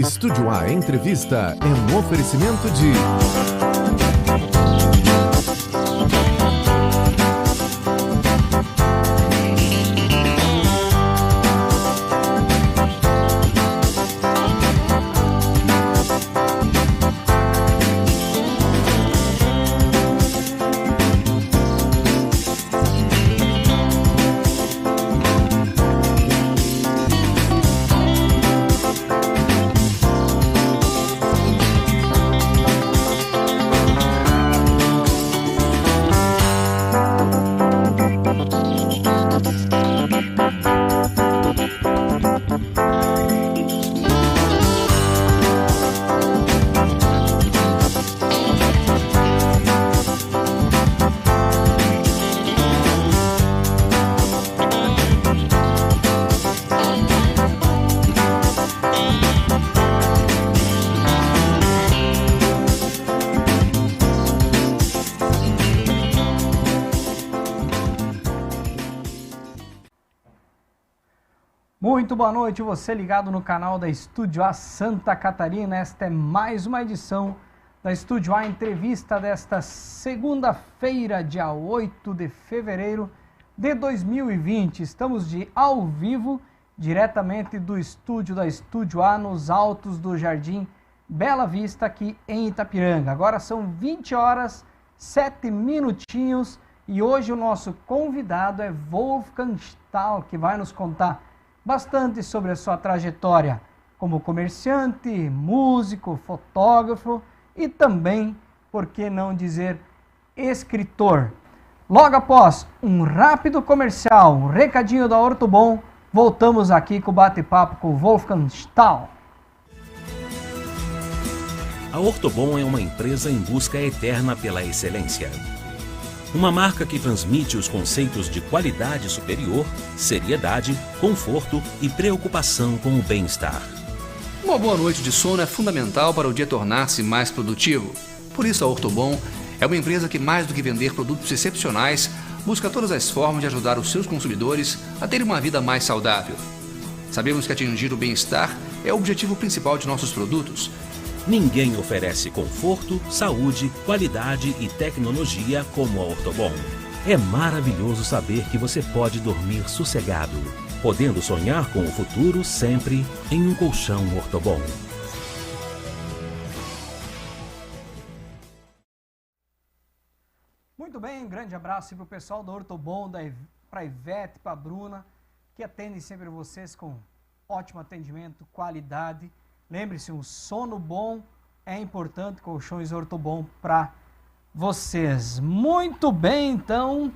Estúdio A Entrevista é um oferecimento de... Muito boa noite, você ligado no canal da Estúdio A Santa Catarina. Esta é mais uma edição da Estúdio A Entrevista desta segunda-feira, dia 8 de fevereiro de 2020. Estamos ao vivo, diretamente do estúdio da Estúdio A, nos altos do Jardim Bela Vista, aqui em Itapiranga. Agora são 20 horas, 7 minutinhos, e hoje o nosso convidado é Wolfgang Stahl, que vai nos contar bastante sobre a sua trajetória como comerciante, músico, fotógrafo e também, por que não dizer, escritor. Logo após um rápido comercial, um recadinho da Ortobon, voltamos aqui com o bate-papo com Wolfgang Stahl. A Ortobon é uma empresa em busca eterna pela excelência. Uma marca que transmite os conceitos de qualidade superior, seriedade, conforto e preocupação com o bem-estar. Uma boa noite de sono é fundamental para o dia tornar-se mais produtivo. Por isso a Ortobon é uma empresa que, mais do que vender produtos excepcionais, busca todas as formas de ajudar os seus consumidores a terem uma vida mais saudável. Sabemos que atingir o bem-estar é o objetivo principal de nossos produtos. Ninguém oferece conforto, saúde, qualidade e tecnologia como a Ortobon. É maravilhoso saber que você pode dormir sossegado, podendo sonhar com o futuro sempre em um colchão Ortobon. Muito bem, um grande abraço para o pessoal da Ortobon, para a Ivete, para a Bruna, que atendem sempre vocês com ótimo atendimento, qualidade. Lembre-se, um sono bom é importante, colchões Ortobon para vocês. Muito bem, então,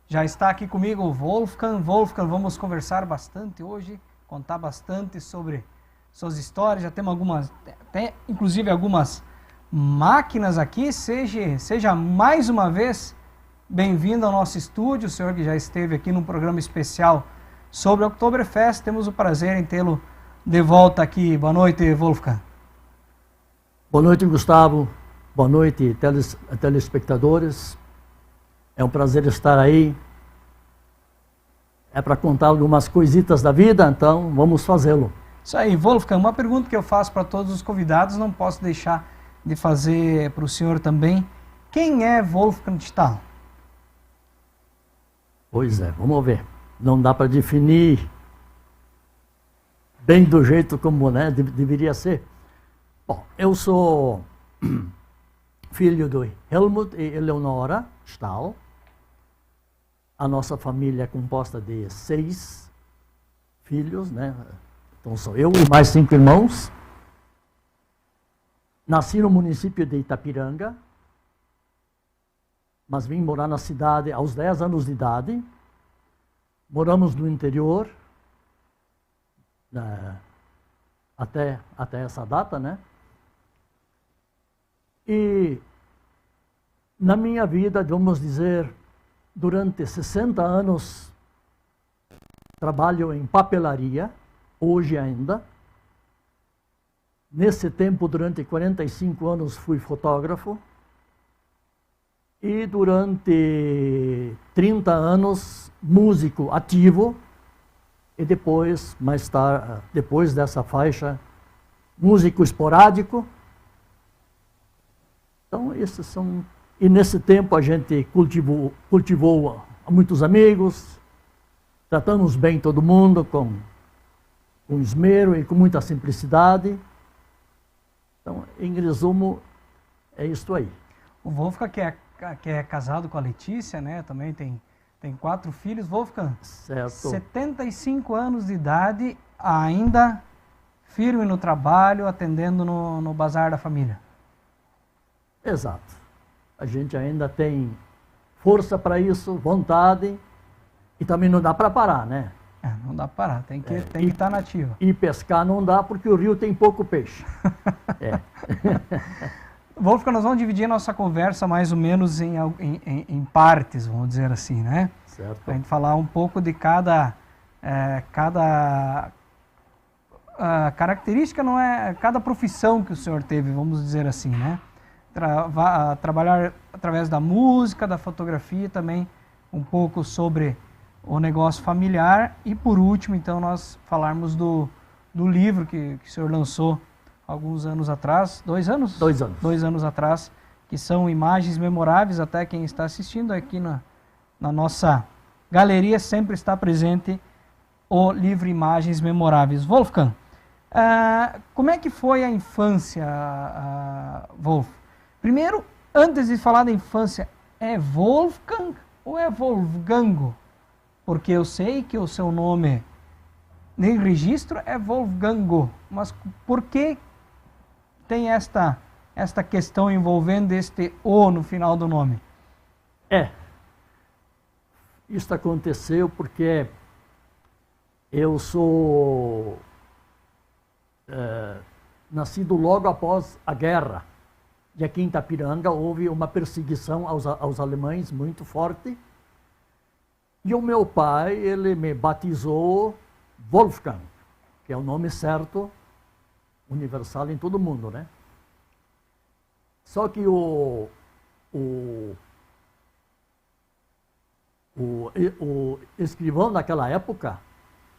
já está aqui comigo o Wolfgang. Wolfgang, vamos conversar bastante hoje, contar bastante sobre suas histórias. Já temos algumas, até inclusive algumas máquinas aqui. Seja mais uma vez bem-vindo ao nosso estúdio, o senhor que já esteve aqui num programa especial sobre o Oktoberfest. Temos o prazer em tê-lo de volta aqui. Boa noite, Wolfgang. Boa noite, Gustavo. Boa noite, telespectadores. É um prazer estar aí. É para contar algumas coisitas da vida, então vamos fazê-lo. Isso aí, Wolfgang. Uma pergunta que eu faço para todos os convidados, não posso deixar de fazer para o senhor também. Quem é Wolfgang Stahl? Pois é, vamos ver. Não dá para definir bem do jeito como, né, deveria ser. Bom, eu sou filho do Helmut e Eleonora Stahl. A nossa família é composta de 6 filhos, né? Então sou eu e mais 5 irmãos. Nasci no município de Itapiranga, mas vim morar na cidade aos 10 anos de idade. Moramos no interior, até essa data, né? E na minha vida, vamos dizer, durante 60 anos, trabalho em papelaria, hoje ainda. Nesse tempo, durante 45 anos, fui fotógrafo. E durante 30 anos, músico ativo. E depois, mais tarde, depois dessa faixa, músico esporádico. Então, esses são... E nesse tempo a gente cultivou muitos amigos, tratamos bem todo mundo com esmero e com muita simplicidade. Então, em resumo, é isso aí. O Wolfgang, que é casado com a Letícia, né? Também tem 4 filhos. Wolfgang, Certo. 75 anos de idade, ainda firme no trabalho, atendendo no bazar da família. Exato. A gente ainda tem força para isso, vontade, e também não dá para parar, né? Não dá para parar, tem que estar nativa. E pescar não dá porque o rio tem pouco peixe. Wolfgang, nós vamos dividir a nossa conversa mais ou menos em partes, vamos dizer assim, né? Certo. Para a gente falar um pouco de cada característica, não é cada profissão que o senhor teve, vamos dizer assim, né? Trabalhar através da música, da fotografia, também um pouco sobre o negócio familiar e, por último, então, nós falarmos do livro que o senhor lançou alguns anos atrás, 2 anos? 2 anos. 2 anos atrás, que são imagens memoráveis. Até quem está assistindo aqui na nossa galeria sempre está presente o livro Imagens Memoráveis. Wolfgang, como é que foi a infância, Wolf? Primeiro, antes de falar da infância, é Wolfgang ou é Wolfgango? Porque eu sei que o seu nome nem registro é Wolfgango, mas por que tem esta questão envolvendo este O no final do nome? Isso aconteceu porque eu sou nascido logo após a guerra. E aqui em Itapiranga houve uma perseguição aos alemães muito forte. E o meu pai, ele me batizou Wolfgang, que é o nome certo, universal em todo mundo, né? Só que o escrivão naquela época,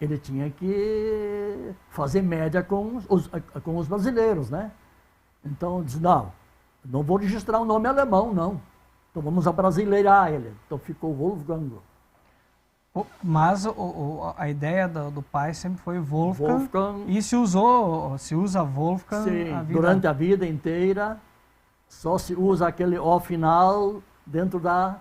ele tinha que fazer média com os brasileiros, né? Então, disse, não vou registrar um nome alemão, não. Então vamos abrasileirar ele. Então ficou Wolfgang. Mas a ideia do pai sempre foi Wolfgang. E se usa Wolfgang Sim, durante a vida inteira, só se usa aquele O final dentro da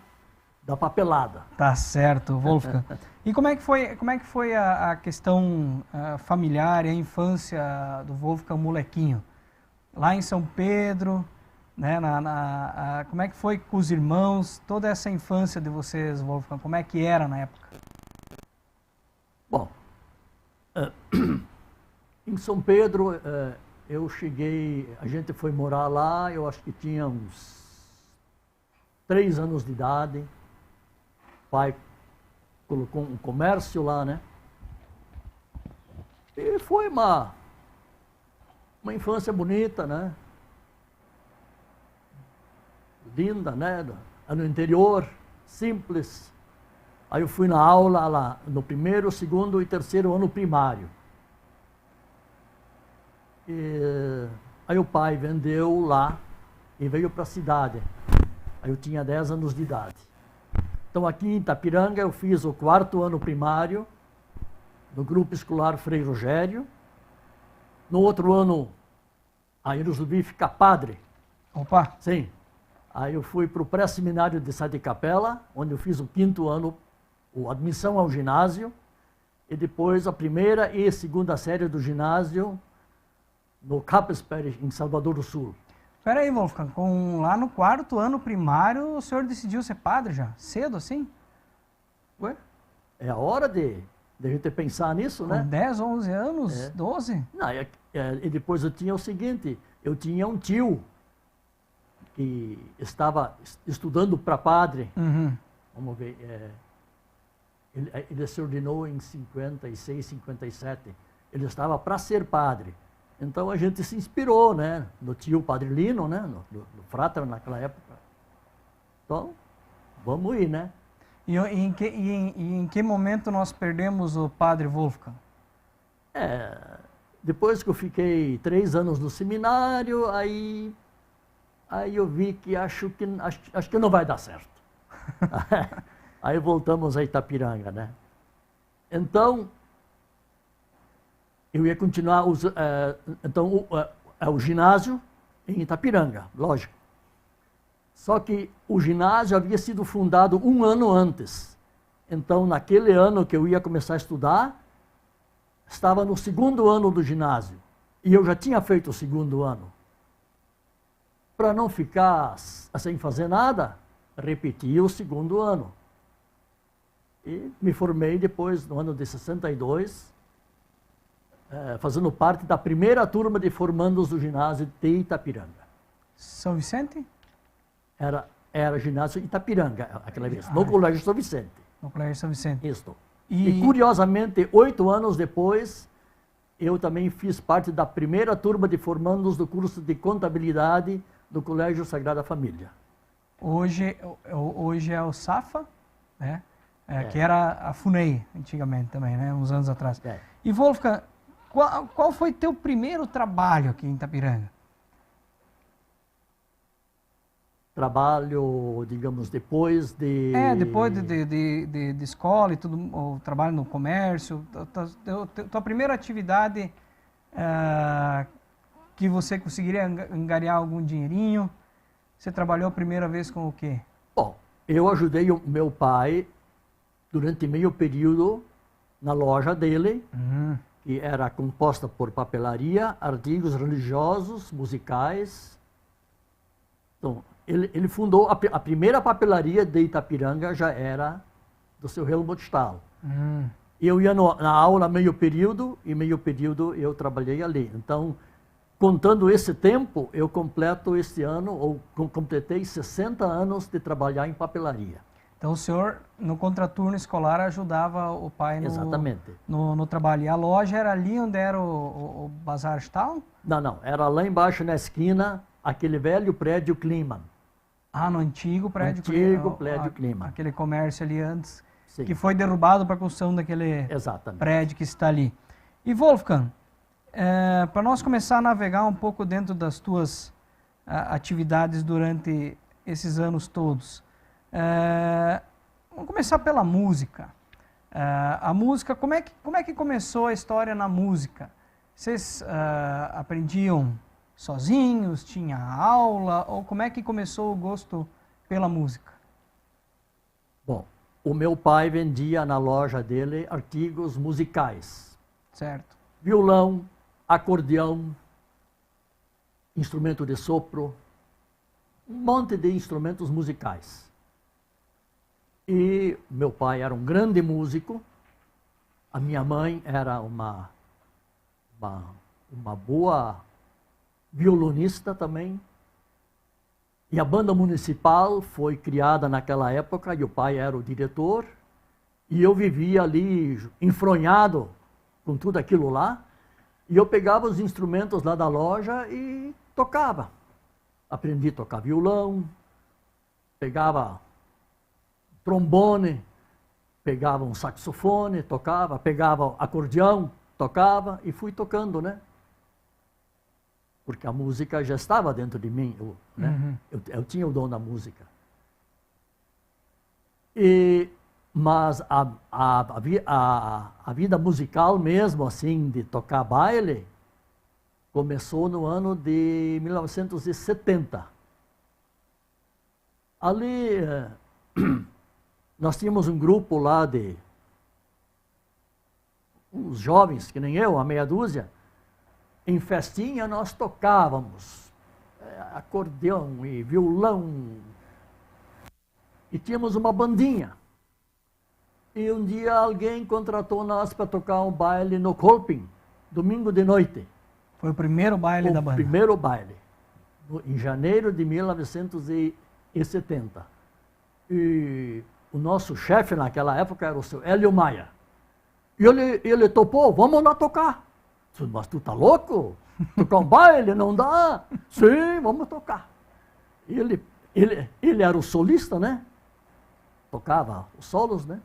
papelada. Tá certo, Wolfgang. E como é que foi a questão familiar e a infância do Wolfgang molequinho? Lá em São Pedro, né, como é que foi com os irmãos, toda essa infância de vocês, Wolfgang, como é que era na época? Bom, em São Pedro, eu cheguei, a gente foi morar lá, eu acho que tinha uns 3 anos de idade. O pai colocou um comércio lá, né? E foi uma infância bonita, né? Linda, né? No interior, simples. Aí eu fui na aula lá no 1º, 2º e 3º ano primário. Aí o pai vendeu lá e veio para a cidade. Aí eu tinha 10 anos de idade. Então aqui em Itapiranga eu fiz o 4º ano primário no grupo escolar Frei Rogério. No outro ano, aí eu resolvi ficar padre. Opa! Sim. Aí eu fui para o pré-seminário de Sete Capela, onde eu fiz o 5º ano, a admissão ao ginásio, e depois a 1ª e 2ª série do ginásio no Capesper, em Salvador do Sul. Espera aí, Wolfgang, lá no 4º ano primário, o senhor decidiu ser padre já? Cedo assim? Ué, é a hora de a gente pensar nisso, né? Com 10, 11 anos? 12? Não, e depois eu tinha o seguinte, eu tinha um tio que estava estudando para padre. Uhum. Vamos ver, ele se ordenou em 56, 57. Ele estava para ser padre. Então a gente se inspirou, né, no tio Padre Lino, né, no Frater naquela época. Então, vamos ir, né? E em que momento nós perdemos o Padre Wolfgang? depois que eu fiquei 3 anos no seminário, aí eu vi que acho que não vai dar certo. Aí voltamos a Itapiranga, né? Então, eu ia continuar o ginásio em Itapiranga, lógico. Só que o ginásio havia sido fundado 1 ano antes. Então, naquele ano que eu ia começar a estudar, estava no 2º ano do ginásio. E eu já tinha feito o 2º ano. Para não ficar sem fazer nada, repeti o 2º ano. E me formei depois, no ano de 62, fazendo parte da primeira turma de formandos do ginásio de Itapiranga. São Vicente? Era ginásio Itapiranga, aquela vez, no Colégio São Vicente. No Colégio São Vicente. Isso. E curiosamente, 8 anos depois, eu também fiz parte da primeira turma de formandos do curso de contabilidade do Colégio Sagrada Família. Hoje é o SAFA, né? Que era a FUNEI antigamente também, né? Uns anos atrás. E Wolfgang, qual foi teu primeiro trabalho aqui em Itapiranga? Trabalho, digamos, depois de... depois de escola e tudo, o trabalho no comércio, tua primeira atividade que você conseguiria angariar algum dinheirinho, você trabalhou a primeira vez com o quê? Bom, eu ajudei o meu pai durante meio período na loja dele, que era composta por papelaria, artigos religiosos, musicais. Então, ele fundou a primeira papelaria de Itapiranga, já era do seu Helmut Stahl. Eu ia na aula meio período, e meio período eu trabalhei ali. Então, contando esse tempo, eu completo este ano, ou completei 60 anos de trabalhar em papelaria. Então o senhor, no contraturno escolar, ajudava o pai Exatamente. No trabalho. E a loja era ali onde era o Bazar Stahl? Não. Era lá embaixo na esquina, aquele velho prédio Kliman. No antigo prédio Kliman. Aquele comércio ali antes, Sim. Que foi derrubado para a construção daquele prédio que está ali. E Wolfgang, para nós começar a navegar um pouco dentro das tuas atividades durante esses anos todos, vamos começar pela música. A música, como é que começou a história na música? Vocês aprendiam sozinhos, tinha aula, ou como é que começou o gosto pela música? Bom, o meu pai vendia na loja dele artigos musicais. Certo. Violão, acordeão, instrumento de sopro, um monte de instrumentos musicais. E meu pai era um grande músico, a minha mãe era uma boa violonista também. E a banda municipal foi criada naquela época e o pai era o diretor. E eu vivia ali enfronhado com tudo aquilo lá. E eu pegava os instrumentos lá da loja e tocava. Aprendi a tocar violão, pegava trombone, pegava um saxofone, tocava, pegava acordeão, tocava e fui tocando, né? Porque a música já estava dentro de mim, né? Eu tinha o dom da música. Mas a vida musical mesmo, assim, de tocar baile, começou no ano de 1970. Ali, nós tínhamos um grupo lá de uns jovens, que nem eu, a meia dúzia. Em festinha nós tocávamos acordeão e violão. E tínhamos uma bandinha. E um dia alguém contratou nós para tocar um baile no Kolping, domingo de noite. Foi o primeiro baile da banda? O primeiro baile, em janeiro de 1970. E o nosso chefe naquela época era o seu Hélio Maia. E ele topou, vamos lá tocar. Eu disse, mas tu tá louco? Tocar um baile não dá? Sim, vamos tocar. Ele era o solista, né? Tocava os solos, né?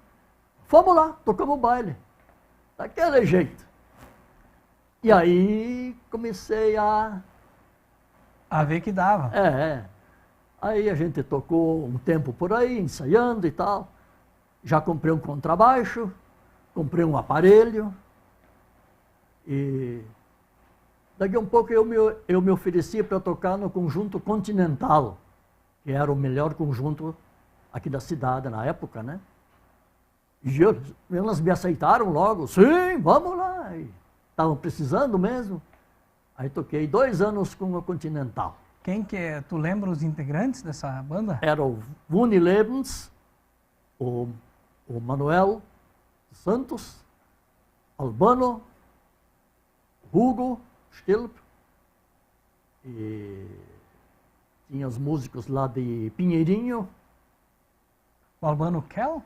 Vamos lá, tocamos o baile. Daquele jeito. E aí comecei a ver que dava. Aí a gente tocou um tempo por aí, ensaiando e tal. Já comprei um contrabaixo, comprei um aparelho. E daqui a um pouco eu me ofereci para tocar no Conjunto Continental, que era o melhor conjunto aqui da cidade na época, né? E elas me aceitaram logo. Sim, vamos lá. Estavam precisando mesmo. Aí toquei 2 anos com o Continental. Quem que é? Tu lembra os integrantes dessa banda? Era o Vuni Lebens, o Manuel Santos, Albano, Hugo Stilp, e tinha os músicos lá de Pinheirinho. O Albano Kell?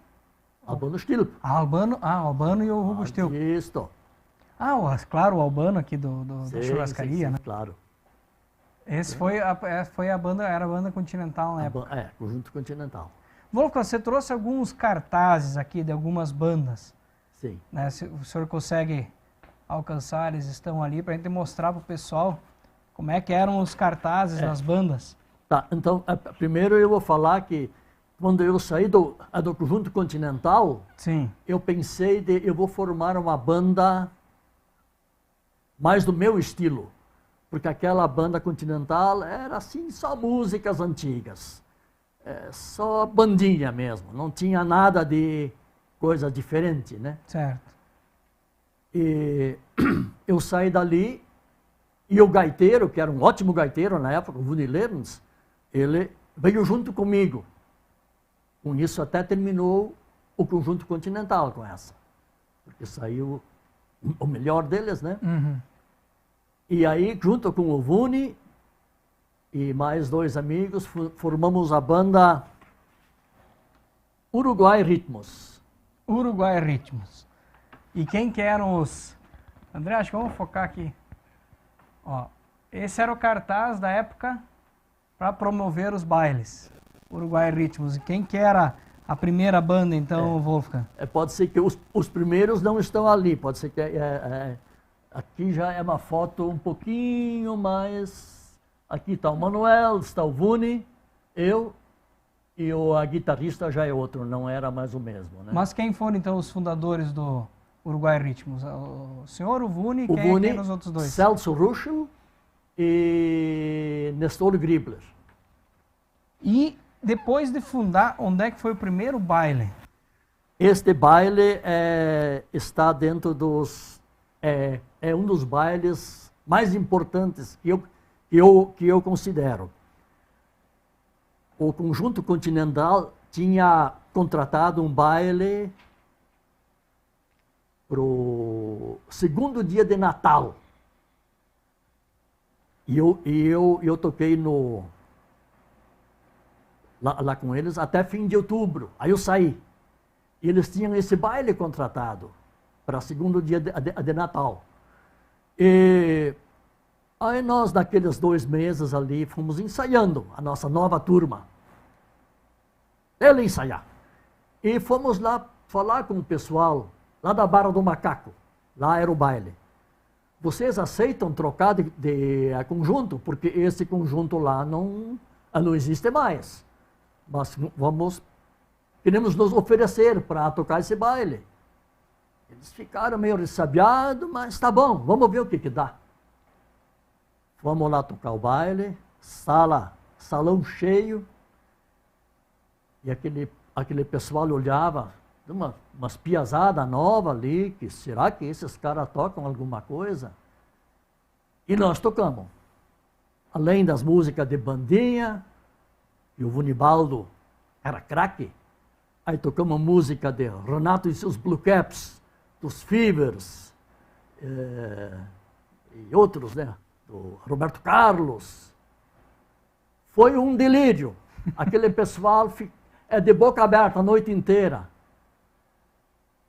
Albano Stilp. Albano e o Hugo Stilp. Isso. Claro, o Albano aqui da churrascaria, sim, né? Claro. Esse foi a banda, era a banda Continental na época. Conjunto Continental. Wolfgang, você trouxe alguns cartazes aqui de algumas bandas. Sim. Né? Se o senhor consegue alcançar, eles estão ali para a gente mostrar para o pessoal como é que eram os cartazes das bandas. Tá, então, primeiro eu vou falar que quando eu saí do Conjunto Continental, sim, eu pensei eu vou formar uma banda mais do meu estilo. Porque aquela banda Continental era assim, só músicas antigas. Só bandinha mesmo, não tinha nada de coisa diferente, né? Certo. E eu saí dali e o gaiteiro, que era um ótimo gaiteiro na época, o Vuni Lebens, ele veio junto comigo. Com isso até terminou o Conjunto Continental com essa. Porque saiu o melhor deles, né? Uhum. E aí, junto com o Vuni e mais 2 amigos, formamos a banda Uruguai Ritmos. Uruguai Ritmos. E quem que eram os... André, acho que vamos focar aqui. Ó, esse era o cartaz da época para promover os bailes. Uruguai Ritmos. E quem que era a primeira banda, então, Wolfgang? Pode ser que os primeiros não estão ali, pode ser que... Aqui já é uma foto um pouquinho mais... Aqui está o Manuel, está o Vuni, eu e a guitarrista já é outro, não era mais o mesmo, né? Mas quem foram então os fundadores do Uruguai Ritmos? O senhor, o Vuni, quem eram os outros 2? Celso Ruschel e Nestor Gribler. E depois de fundar, onde é que foi o primeiro baile? Este baile está dentro dos... É um dos bailes mais importantes que eu considero. O Conjunto Continental tinha contratado um baile para o 2º dia de Natal. E eu toquei lá com eles até fim de outubro. Aí eu saí. E eles tinham esse baile contratado para o 2º dia de Natal. E aí nós, naqueles 2 meses ali, fomos ensaiando a nossa nova turma. Ele ensaiar. E fomos lá falar com o pessoal, lá da Barra do Macaco. Lá era o baile. Vocês aceitam trocar de conjunto? Porque esse conjunto lá não existe mais. Mas queremos nos oferecer para tocar esse baile. Eles ficaram meio ressabiados, mas tá bom, vamos ver o que dá. Vamos lá tocar o baile, salão cheio, e aquele pessoal olhava, umas piazadas novas ali, que será que esses caras tocam alguma coisa? E nós tocamos. Além das músicas de bandinha, e o Vunibaldo era craque, aí tocamos música de Renato e seus Blue Caps, dos Fevers, e outros, né? Do Roberto Carlos. Foi um delírio. Aquele pessoal de boca aberta a noite inteira.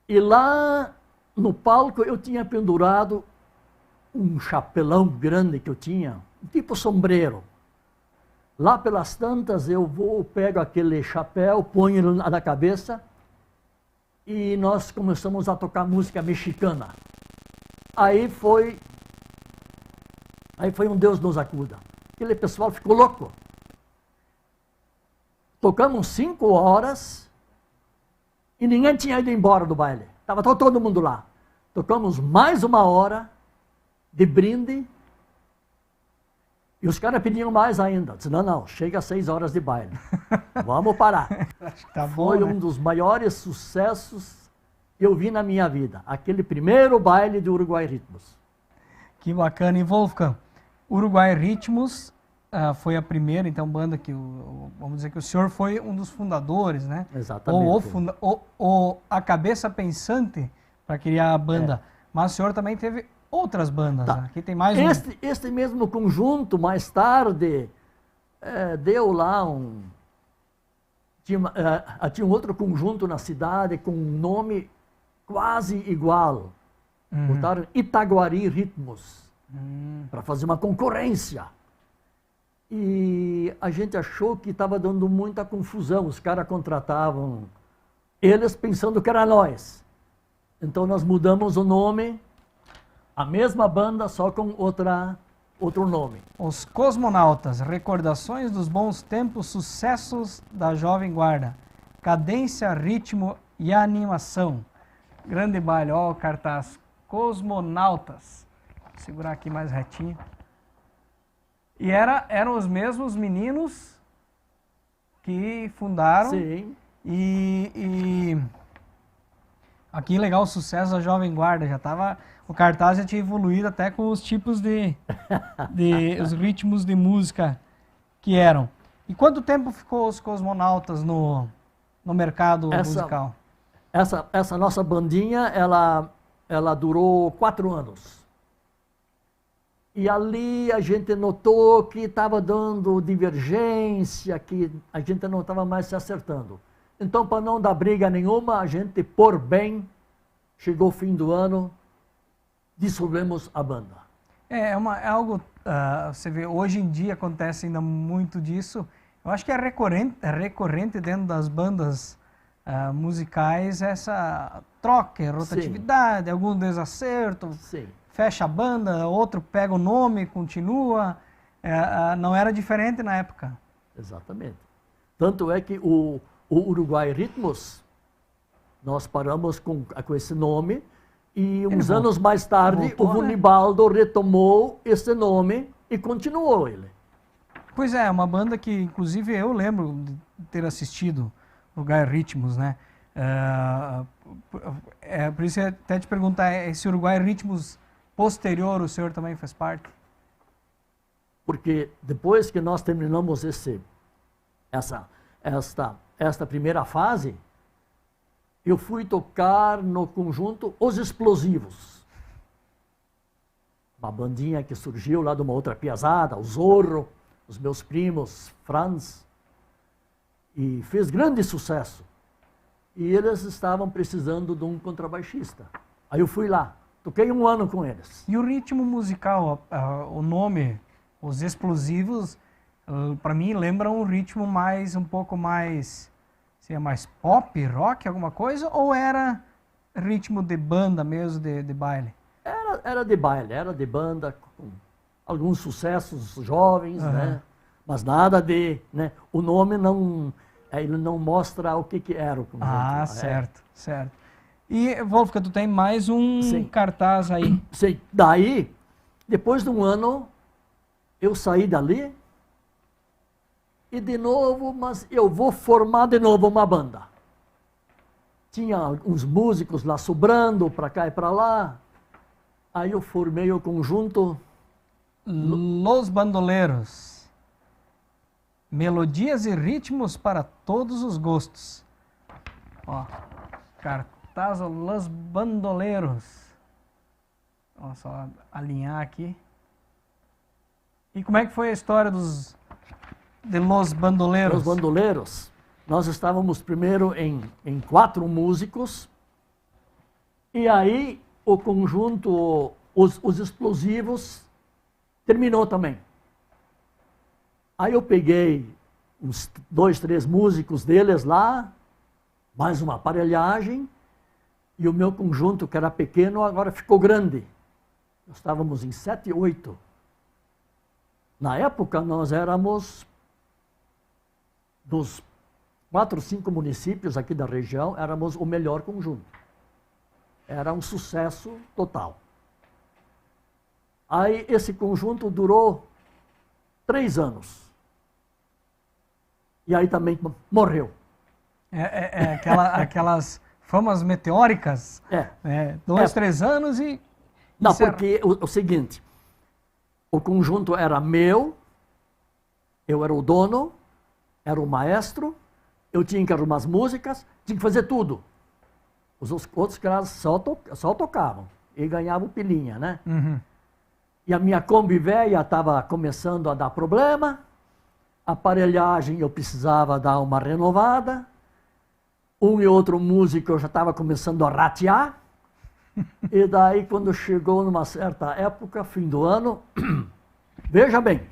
E lá no palco eu tinha pendurado um chapelão grande que eu tinha, tipo sombreiro. Lá pelas tantas pego aquele chapéu, ponho ele na cabeça e nós começamos a tocar música mexicana. Aí foi Aí foi um Deus nos acuda. Aquele pessoal ficou louco. Tocamos 5 horas e ninguém tinha ido embora do baile. Estava todo mundo lá. Tocamos mais 1 hora de brinde e os caras pediam mais ainda. Disse, não, chega às 6 horas de baile. Vamos parar. Acho que tá bom, Foi né? um dos maiores sucessos que eu vi na minha vida. Aquele primeiro baile de Uruguai Ritmos. Que bacana. E Wolfgang, Uruguai Ritmos foi a primeira, então, banda que, vamos dizer que o senhor foi um dos fundadores, né? Exatamente. Ou a cabeça pensante para criar a banda. Mas o senhor também teve outras bandas, Tá. né? Aqui tem mais Este mesmo conjunto, mais tarde, deu lá tinha um outro conjunto na cidade com um nome quase igual. Botaram Itaguari Ritmos, para fazer uma concorrência. E a gente achou que estava dando muita confusão. Os caras contratavam eles pensando que era nós. Então nós mudamos o nome, a mesma banda, só com outro nome. Os Cosmonautas, recordações dos bons tempos, sucessos da Jovem Guarda, cadência, ritmo e animação. Grande baile, ó o cartaz, Cosmonautas. Vou segurar aqui mais retinho. E eram os mesmos meninos que fundaram. Sim. E aqui legal o sucesso da Jovem Guarda, o cartaz já tinha evoluído até com os tipos os ritmos de música que eram. E quanto tempo ficou os Cosmonautas no mercado musical? Essa nossa bandinha, ela durou 4 anos. E ali a gente notou que estava dando divergência, que a gente não estava mais se acertando. Então, para não dar briga nenhuma, a gente, por bem, chegou o fim do ano, dissolvemos a banda. É algo, você vê, hoje em dia acontece ainda muito disso. Eu acho que é recorrente dentro das bandas musicais essa troca, rotatividade, algum desacerto. Sim. Fecha a banda, outro pega o nome, continua. Não era diferente na época. Exatamente. Tanto é que o Uruguai Ritmos, nós paramos com esse nome e uns anos mais tarde o Vunibaldo retomou esse nome e continuou ele. Pois é, uma banda que inclusive eu lembro de ter assistido, Uruguai Ritmos, né? Por isso eu até te perguntar, esse Uruguai Ritmos posterior, o senhor também faz parte? Porque depois que nós terminamos esta primeira fase, eu fui tocar no conjunto Os Explosivos. Uma bandinha que surgiu lá de uma outra piazada, o Zorro, os meus primos, Franz, e fez grande sucesso. E eles estavam precisando de um contrabaixista. Aí eu fui lá. Toquei 1 ano com eles. E o ritmo musical, o nome, Os Explosivos, para mim lembra um ritmo um pouco mais, seria mais pop, rock, alguma coisa? Ou era ritmo de banda mesmo, de baile? Era de baile, era de banda, com alguns sucessos jovens, né? Mas nada de... né? O nome ele não mostra o que era o conjunto. Certo. E, Wolfgang, tu tem mais um cartaz aí. Sim. Daí, depois de 1 ano, eu saí dali e de novo, mas eu vou formar de novo uma banda. Tinha uns músicos lá sobrando para cá e para lá. Aí eu formei o conjunto Los Bandoleros. Melodias e ritmos para todos os gostos. Ó, cartaz Los Bandoleros. Vamos só alinhar aqui. E como é que foi a história de Los Bandoleros? Los Bandoleros, nós estávamos primeiro em 4 músicos. E aí o conjunto Os Explosivos terminou também. Aí eu peguei uns 2, 3 músicos deles lá, mais uma aparelhagem, e o meu conjunto, que era pequeno, agora ficou grande. Nós estávamos em 7, 8. Na época, nós éramos, dos 4 ou 5 municípios aqui da região, éramos o melhor conjunto. Era um sucesso total. Aí, esse conjunto durou 3 anos. E aí também morreu. Aquelas famas meteóricas. 2, 3 anos e... Não, porque o seguinte, o conjunto era meu, eu era o dono, era o maestro, eu tinha que arrumar as músicas, tinha que fazer tudo. Os outros caras só tocavam e ganhavam pilinha, né? Uhum. E a minha Kombi velha estava começando a dar problema, a aparelhagem eu precisava dar uma renovada, um e outro músico eu já estava começando a ratear, e daí quando chegou numa certa época, fim do ano, veja bem,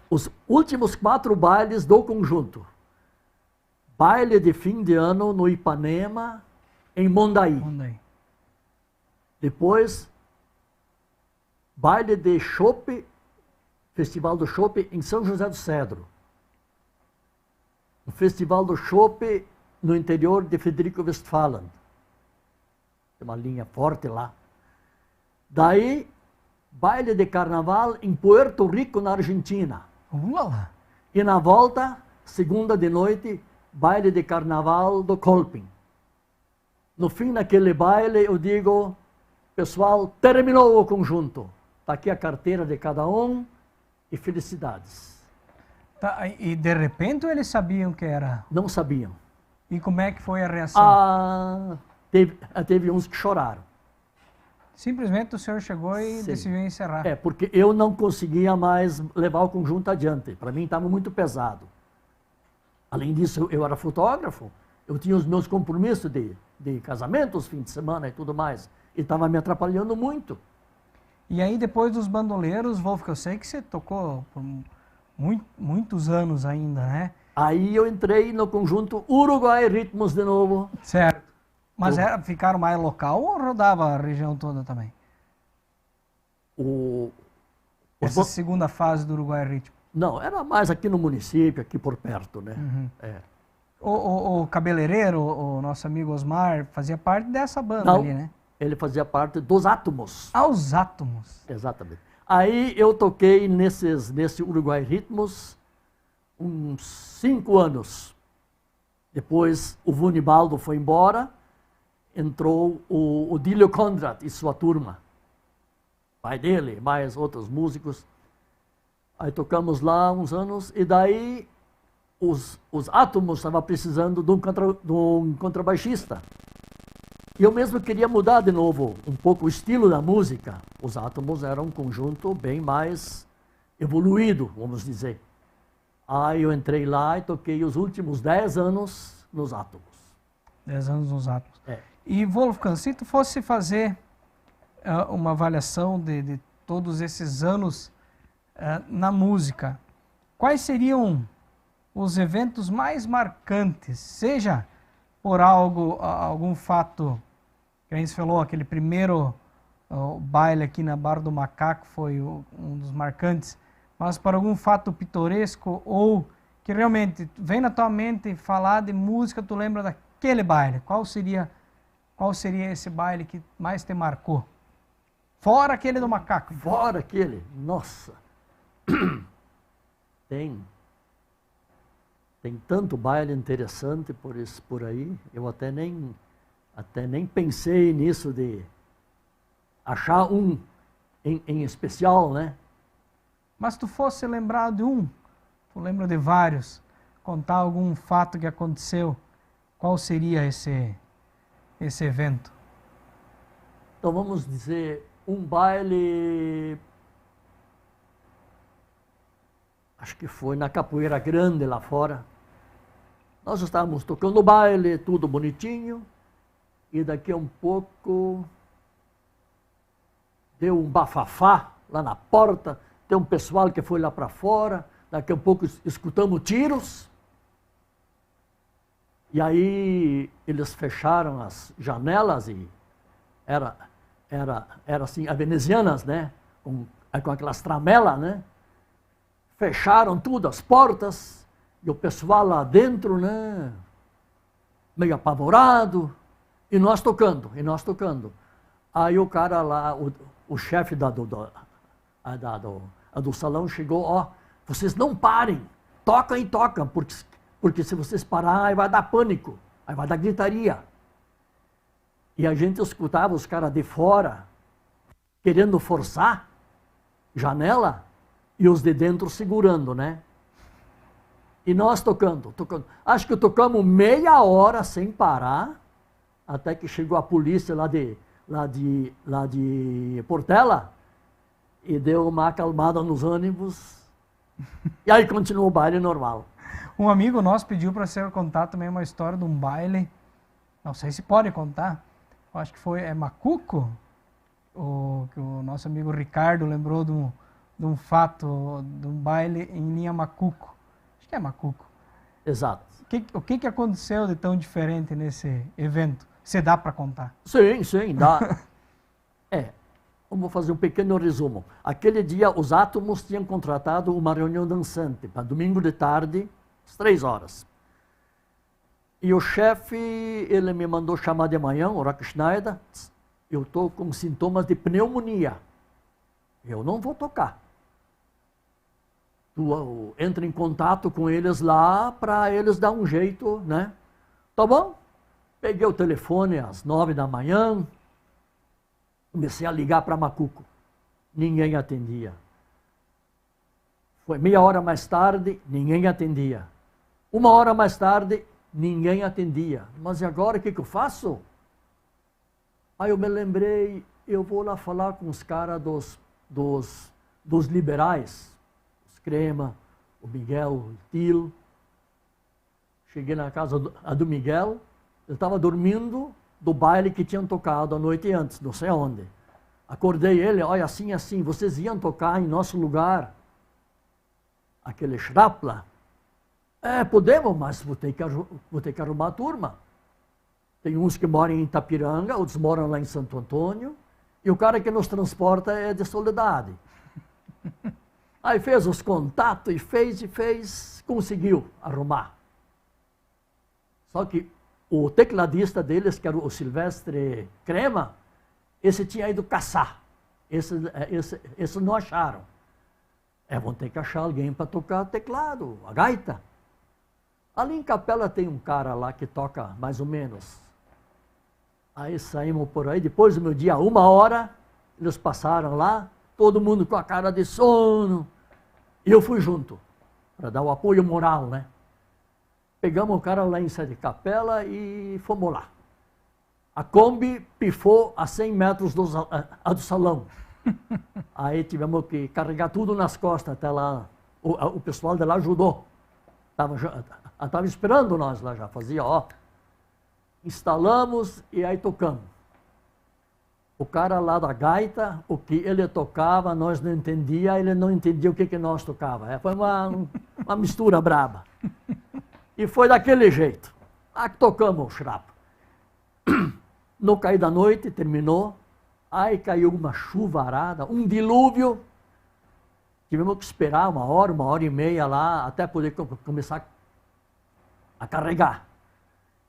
os últimos 4 bailes do conjunto, baile de fim de ano no Ipanema, em Mondaí. Depois, baile de chopp, Festival do Chopp em São José do Cedro. O Festival do Chopp no interior de Frederico Westphalen. Tem uma linha forte lá. Daí, baile de carnaval em Puerto Rico, na Argentina. Uala. E na volta, segunda de noite, baile de carnaval do Kolping. No fim daquele baile, eu digo, pessoal, terminou o conjunto. Está aqui a carteira de cada um e felicidades. Tá, e de repente eles sabiam que era? Não sabiam. E como é que foi a reação? Teve uns que choraram. Simplesmente o senhor chegou e decidiu encerrar. Porque eu não conseguia mais levar o conjunto adiante. Para mim estava muito pesado. Além disso, eu era fotógrafo. Eu tinha os meus compromissos de casamento, os fins de semana e tudo mais. E estava me atrapalhando muito. E aí, depois dos bandoleiros, Wolf, que eu sei que você tocou por muitos anos ainda, né? Aí eu entrei no conjunto Uruguai Ritmos de novo. Certo. Mas ficaram mais local ou rodava a região toda também? Essa segunda fase do Uruguai Ritmo? Não, era mais aqui no município, aqui por perto, né? Uhum. O cabeleireiro, o nosso amigo Osmar, fazia parte dessa banda ali, né? Ele fazia parte dos Átomos. Os Átomos. Exatamente. Aí eu toquei nesse Uruguai Ritmos uns 5 anos. Depois o Vunibaldo foi embora, entrou o Dílio Conrad e sua turma. Pai dele, mais outros músicos. Aí tocamos lá uns anos e daí os Átomos estavam precisando de um contrabaixista. E eu mesmo queria mudar de novo um pouco o estilo da música. Os Átomos eram um conjunto bem mais evoluído, vamos dizer. Aí eu entrei lá e toquei os últimos 10 anos nos Átomos. 10 anos nos Átomos. E Wolfgang, se tu fosse fazer uma avaliação de todos esses anos na música, quais seriam os eventos mais marcantes? Seja por algum fato, que a gente falou, aquele primeiro baile aqui na Barra do Macaco foi um dos marcantes, mas por algum fato pitoresco ou que realmente vem na tua mente falar de música, tu lembra daquele baile? Qual seria esse baile que mais te marcou? Fora aquele do Macaco. Fora aquele? Nossa! Tem tanto baile interessante por aí, eu até nem pensei nisso de achar um em especial, né? Mas tu fosse lembrar de um, tu lembra de vários, contar algum fato que aconteceu, qual seria esse evento? Então vamos dizer, um baile, acho que foi na Capoeira Grande lá fora. Nós estávamos tocando baile, tudo bonitinho, e daqui a um pouco deu um bafafá lá na porta, tem um pessoal que foi lá para fora, daqui a pouco escutamos tiros, e aí eles fecharam as janelas e era assim, a venezianas, né, com aquelas tramelas, né, fecharam tudo, as portas, e o pessoal lá dentro, né, meio apavorado, e nós tocando. Aí o cara lá, o chefe do salão chegou, ó, vocês não parem, tocam e tocam, porque se vocês parar, aí vai dar pânico, aí vai dar gritaria. E a gente escutava os caras de fora, querendo forçar janela, e os de dentro segurando, né? E nós tocando. Acho que tocamos meia hora sem parar, até que chegou a polícia lá de Portela, e deu uma acalmada nos ânimos, e aí continuou o baile normal. Um amigo nosso pediu para você contar também uma história de um baile, não sei se pode contar, eu acho que foi Macuco, que o nosso amigo Ricardo lembrou de um fato, de um baile em linha Macuco. Acho que é Macuco. Exato. O que aconteceu de tão diferente nesse evento? Você dá para contar? Sim, dá. Vamos fazer um pequeno resumo. Aquele dia, os Átomos tinham contratado uma reunião dançante para domingo de tarde, às 3 horas. E o chefe, ele me mandou chamar de manhã, o Rock Schneider. Eu estou com sintomas de pneumonia. Eu não vou tocar. Tu entra em contato com eles lá para eles dar um jeito, né? Tá bom? Peguei o telefone às 9 da manhã, comecei a ligar para Macuco. Ninguém atendia. Foi meia hora mais tarde, ninguém atendia. 1 hora mais tarde, ninguém atendia. Mas e agora, o que eu faço? Aí eu me lembrei, eu vou lá falar com os caras dos liberais, os Crema, o Miguel, o Tilo. Cheguei na casa do Miguel, ele estava dormindo do baile que tinham tocado a noite antes, não sei aonde. Acordei ele, olha, assim, vocês iam tocar em nosso lugar aquele Schrapla? Podemos, mas vou ter que arrumar a turma. Tem uns que moram em Itapiranga, outros moram lá em Santo Antônio, e o cara que nos transporta é de Soledade. Aí fez os contatos e fez, conseguiu arrumar. Só que o tecladista deles, que era o Silvestre Crema, esse tinha ido caçar. Esse não acharam. Vão ter que achar alguém para tocar teclado, a gaita. Ali em Capela tem um cara lá que toca mais ou menos. Aí saímos por aí, depois do meu dia, 1 hora, eles passaram lá, todo mundo com a cara de sono. E eu fui junto, para dar o apoio moral, né? Pegamos o cara lá em Sede Capela e fomos lá. A Kombi pifou a 100 metros do salão. Aí tivemos que carregar tudo nas costas até lá. O pessoal de lá ajudou. Estava esperando nós lá já, fazia, ó. Instalamos e aí tocamos. O cara lá da gaita, o que ele tocava, nós não entendia, ele não entendia o que nós tocava. Foi uma mistura braba. E foi daquele jeito. Tocamos o Schrapla. No cair da noite, terminou. Aí caiu uma chuvarada, um dilúvio. Tivemos que esperar 1 hora, 1h30 lá, até poder começar a carregar.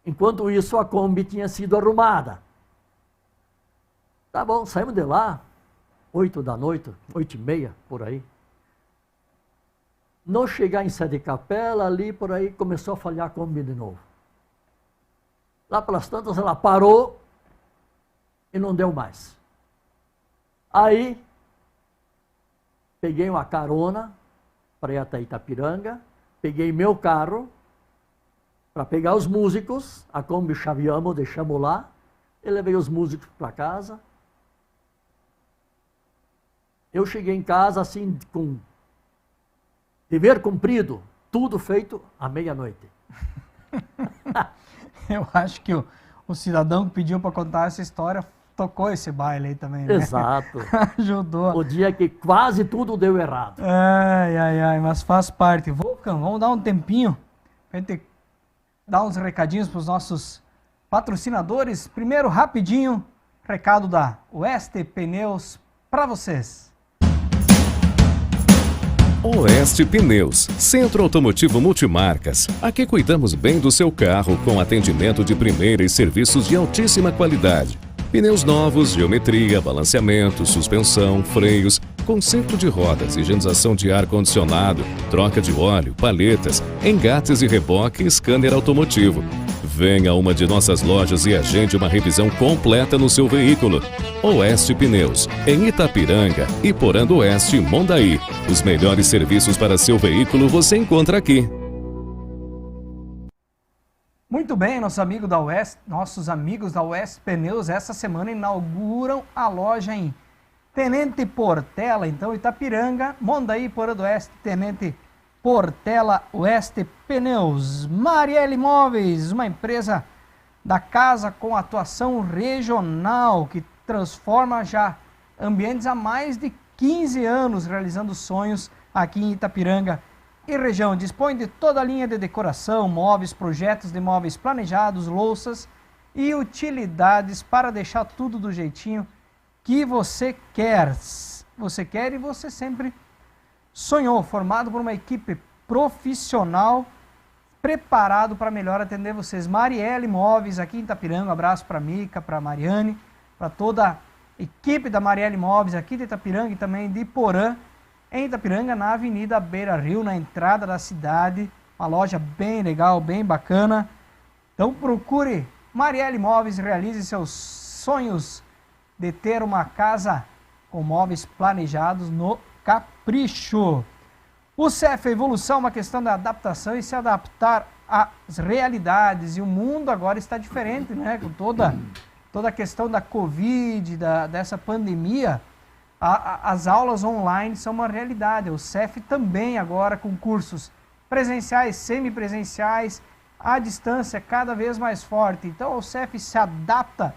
Enquanto isso, a Kombi tinha sido arrumada. Tá bom, saímos de lá, 8 da noite, 8h30, por aí. Não chegar em Sede Capela, ali por aí, começou a falhar a Kombi de novo. Lá pelas tantas, ela parou e não deu mais. Aí, peguei uma carona para ir até Itapiranga, peguei meu carro para pegar os músicos, a Kombi chaveamos, deixamos lá, e levei os músicos para casa. Eu cheguei em casa assim, com dever cumprido, tudo feito à meia-noite. Eu acho que o cidadão que pediu para contar essa história tocou esse baile aí também, né? Exato. Ajudou. O dia que quase tudo deu errado. Ai, mas faz parte. Wolfgang, vamos dar um tempinho para a gente dar uns recadinhos para os nossos patrocinadores. Primeiro, rapidinho, recado da Oeste Pneus para vocês. Oeste Pneus, Centro Automotivo Multimarcas. Aqui cuidamos bem do seu carro com atendimento de primeira e serviços de altíssima qualidade. Pneus novos, geometria, balanceamento, suspensão, freios, conserto de rodas, higienização de ar-condicionado, troca de óleo, paletas, engates e reboque e scanner automotivo. Venha a uma de nossas lojas e agende uma revisão completa no seu veículo. Oeste Pneus, em Itapiranga, Iporã do Oeste e Mondaí. Os melhores serviços para seu veículo você encontra aqui. Muito bem, nossos amigos da Oeste Pneus, essa semana inauguram a loja em Tenente Portela, então Itapiranga, Mondaí, Iporã do Oeste, Tenente Portela, Oeste Pneus. Marielle Imóveis, uma empresa da casa com atuação regional que transforma já ambientes há mais de 15 anos, realizando sonhos aqui em Itapiranga e região. Dispõe de toda a linha de decoração, móveis, projetos de móveis planejados, louças e utilidades para deixar tudo do jeitinho que você quer. Você quer e você sempre sonhou, formado por uma equipe profissional, preparado para melhor atender vocês. Marielle Imóveis, aqui em Itapiranga, um abraço para a Mica, para a Mariane, para toda a equipe da Marielle Imóveis, aqui de Itapiranga e também de Iporã, em Itapiranga, na Avenida Beira Rio, na entrada da cidade, uma loja bem legal, bem bacana. Então procure Marielle Imóveis, realize seus sonhos de ter uma casa com móveis planejados no capricho. O CEF, a evolução, é uma questão da adaptação e se adaptar às realidades. E o mundo agora está diferente, né? Com toda a questão da Covid, dessa pandemia, as aulas online são uma realidade. O CEF também agora com cursos presenciais, semipresenciais, à distância cada vez mais forte. Então o CEF se adapta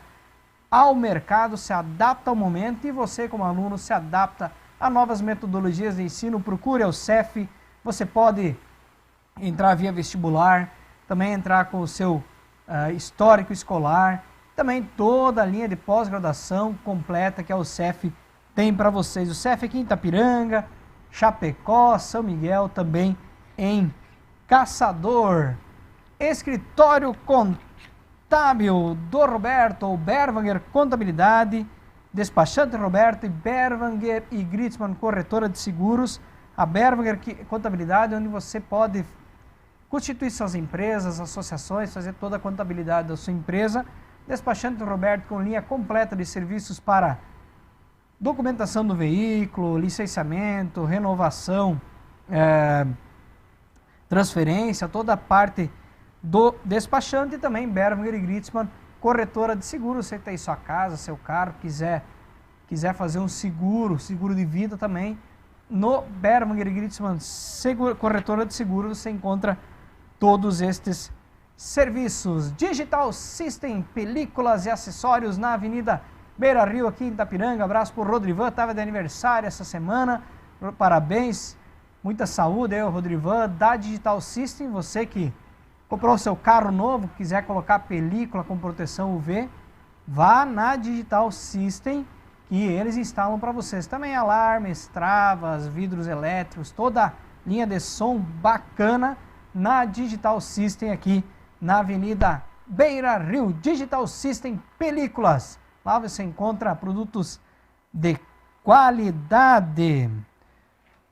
ao mercado, se adapta ao momento e você como aluno se adapta a novas metodologias de ensino. Procure o CEF, você pode entrar via vestibular, também entrar com o seu histórico escolar, também toda a linha de pós-graduação completa que o CEF tem para vocês. O CEF aqui em Itapiranga, Chapecó, São Miguel, também em Caçador. Escritório Contábil do Roberto, ou Berwanger Contabilidade, Despachante Roberto e Berwanger e Gritzmann Corretora de Seguros. A Berwanger Contabilidade, onde você pode constituir suas empresas, associações, fazer toda a contabilidade da sua empresa. Despachante Roberto com linha completa de serviços para documentação do veículo, licenciamento, renovação, transferência, toda a parte do despachante. E também Berwanger e Gritzmann, corretora de seguros. Você tem sua casa, seu carro, quiser fazer um seguro de vida também, no Berwanger e Gritzmann corretora de seguros você encontra todos estes serviços. Digital System, películas e acessórios na Avenida Beira Rio, aqui em Itapiranga. Abraço para o Rodrivan, estava de aniversário essa semana, parabéns, muita saúde aí, o Rodrivan, da Digital System. Você que comprou o seu carro novo, quiser colocar película com proteção UV, vá na Digital System que eles instalam para vocês. Também alarmes, travas, vidros elétricos, toda a linha de som bacana na Digital System aqui na Avenida Beira Rio. Digital System Películas. Lá você encontra produtos de qualidade.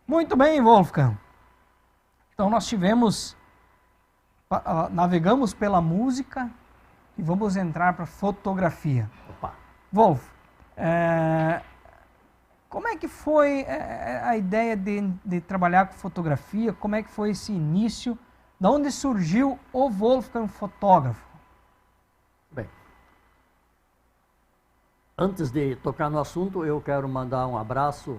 Muito bem, Wolfgang. Então nós navegamos pela música e vamos entrar para fotografia. Opa. Wolf, como é que foi a ideia de trabalhar com fotografia? Como é que foi esse início? De onde surgiu o Wolfgang fotógrafo? Bem, antes de tocar no assunto, eu quero mandar um abraço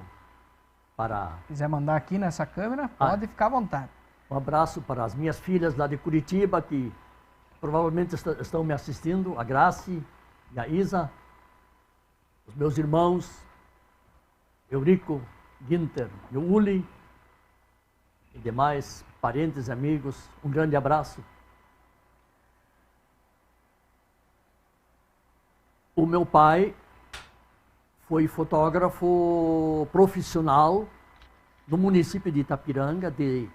para... Se quiser mandar aqui nessa câmera, pode ficar à vontade. Um abraço para as minhas filhas lá de Curitiba, que provavelmente estão me assistindo, a Grace e a Isa, os meus irmãos, Eurico, Ginter e o Uli, e demais parentes e amigos, um grande abraço. O meu pai foi fotógrafo profissional no município de Itapiranga de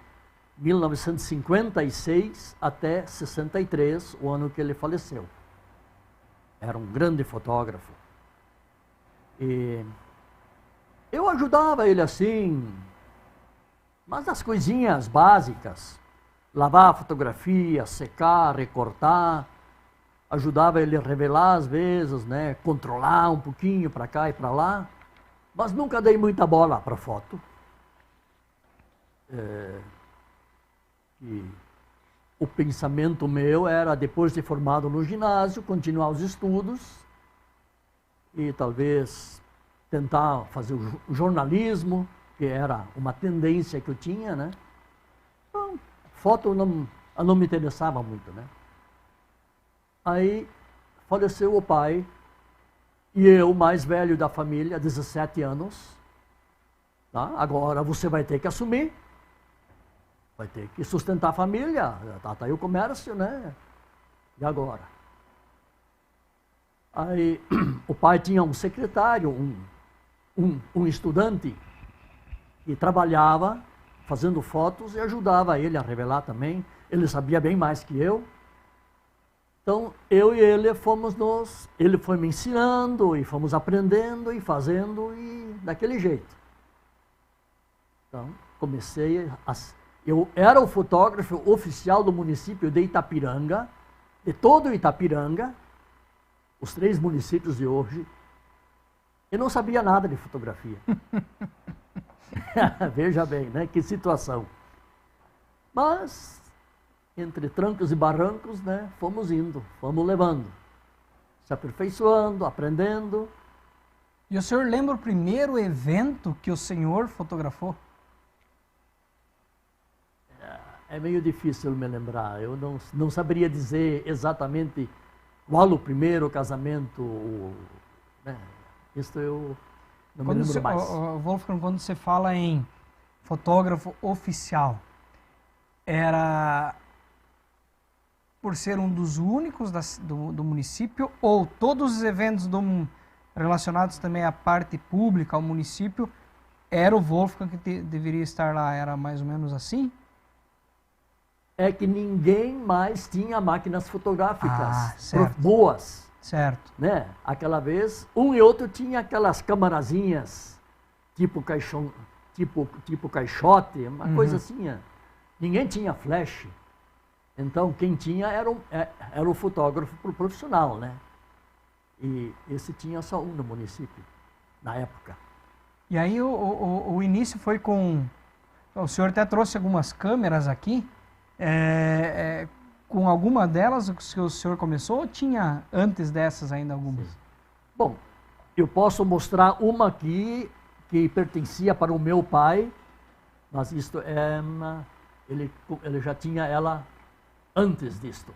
1956 até 63, o ano que ele faleceu. Era um grande fotógrafo. E eu ajudava ele assim, mas as coisinhas básicas, lavar a fotografia, secar, recortar, ajudava ele a revelar às vezes, né, controlar um pouquinho para cá e para lá, mas nunca dei muita bola para foto. E o pensamento meu era, depois de formado no ginásio, continuar os estudos e talvez tentar fazer o jornalismo, que era uma tendência que eu tinha, né? Então, foto não me interessava muito, né? Aí faleceu o pai e eu, mais velho da família, 17 anos. Tá? Agora você vai ter que assumir, vai ter que sustentar a família, tá aí o comércio, né? E agora? Aí o pai tinha um secretário, um estudante que trabalhava fazendo fotos e ajudava ele a revelar também. Ele sabia bem mais que eu. Então, eu e ele ele foi me ensinando e fomos aprendendo e fazendo e daquele jeito. Então, eu era o fotógrafo oficial do município de Itapiranga, de todo Itapiranga, os 3 municípios de hoje. Eu não sabia nada de fotografia. Veja bem, né? Que situação. Mas, entre trancos e barrancos, né? Fomos indo, fomos levando. Se aperfeiçoando, aprendendo. E o senhor lembra o primeiro evento que o senhor fotografou? É meio difícil me lembrar. Eu não saberia dizer exatamente qual o primeiro casamento, né? Isso eu não me lembro mais. Wolfgang, quando você fala em fotógrafo oficial, era por ser um dos únicos do município, ou todos os eventos relacionados também à parte pública, ao município, era o Wolfgang que deveria estar lá? Era mais ou menos assim? É que ninguém mais tinha máquinas fotográficas boas. Certo. Né? Aquela vez, um e outro tinha aquelas camarazinhas, tipo caixote, uma coisa assim. Ninguém tinha flash. Então, quem tinha era o fotógrafo profissional, né? E esse tinha só um no município, na época. E aí o início foi com... O senhor até trouxe algumas câmeras aqui. Com alguma delas que o senhor começou ou tinha antes dessas ainda algumas? Sim. Bom, eu posso mostrar uma aqui que pertencia para o meu pai, mas isto ele já tinha ela antes disto.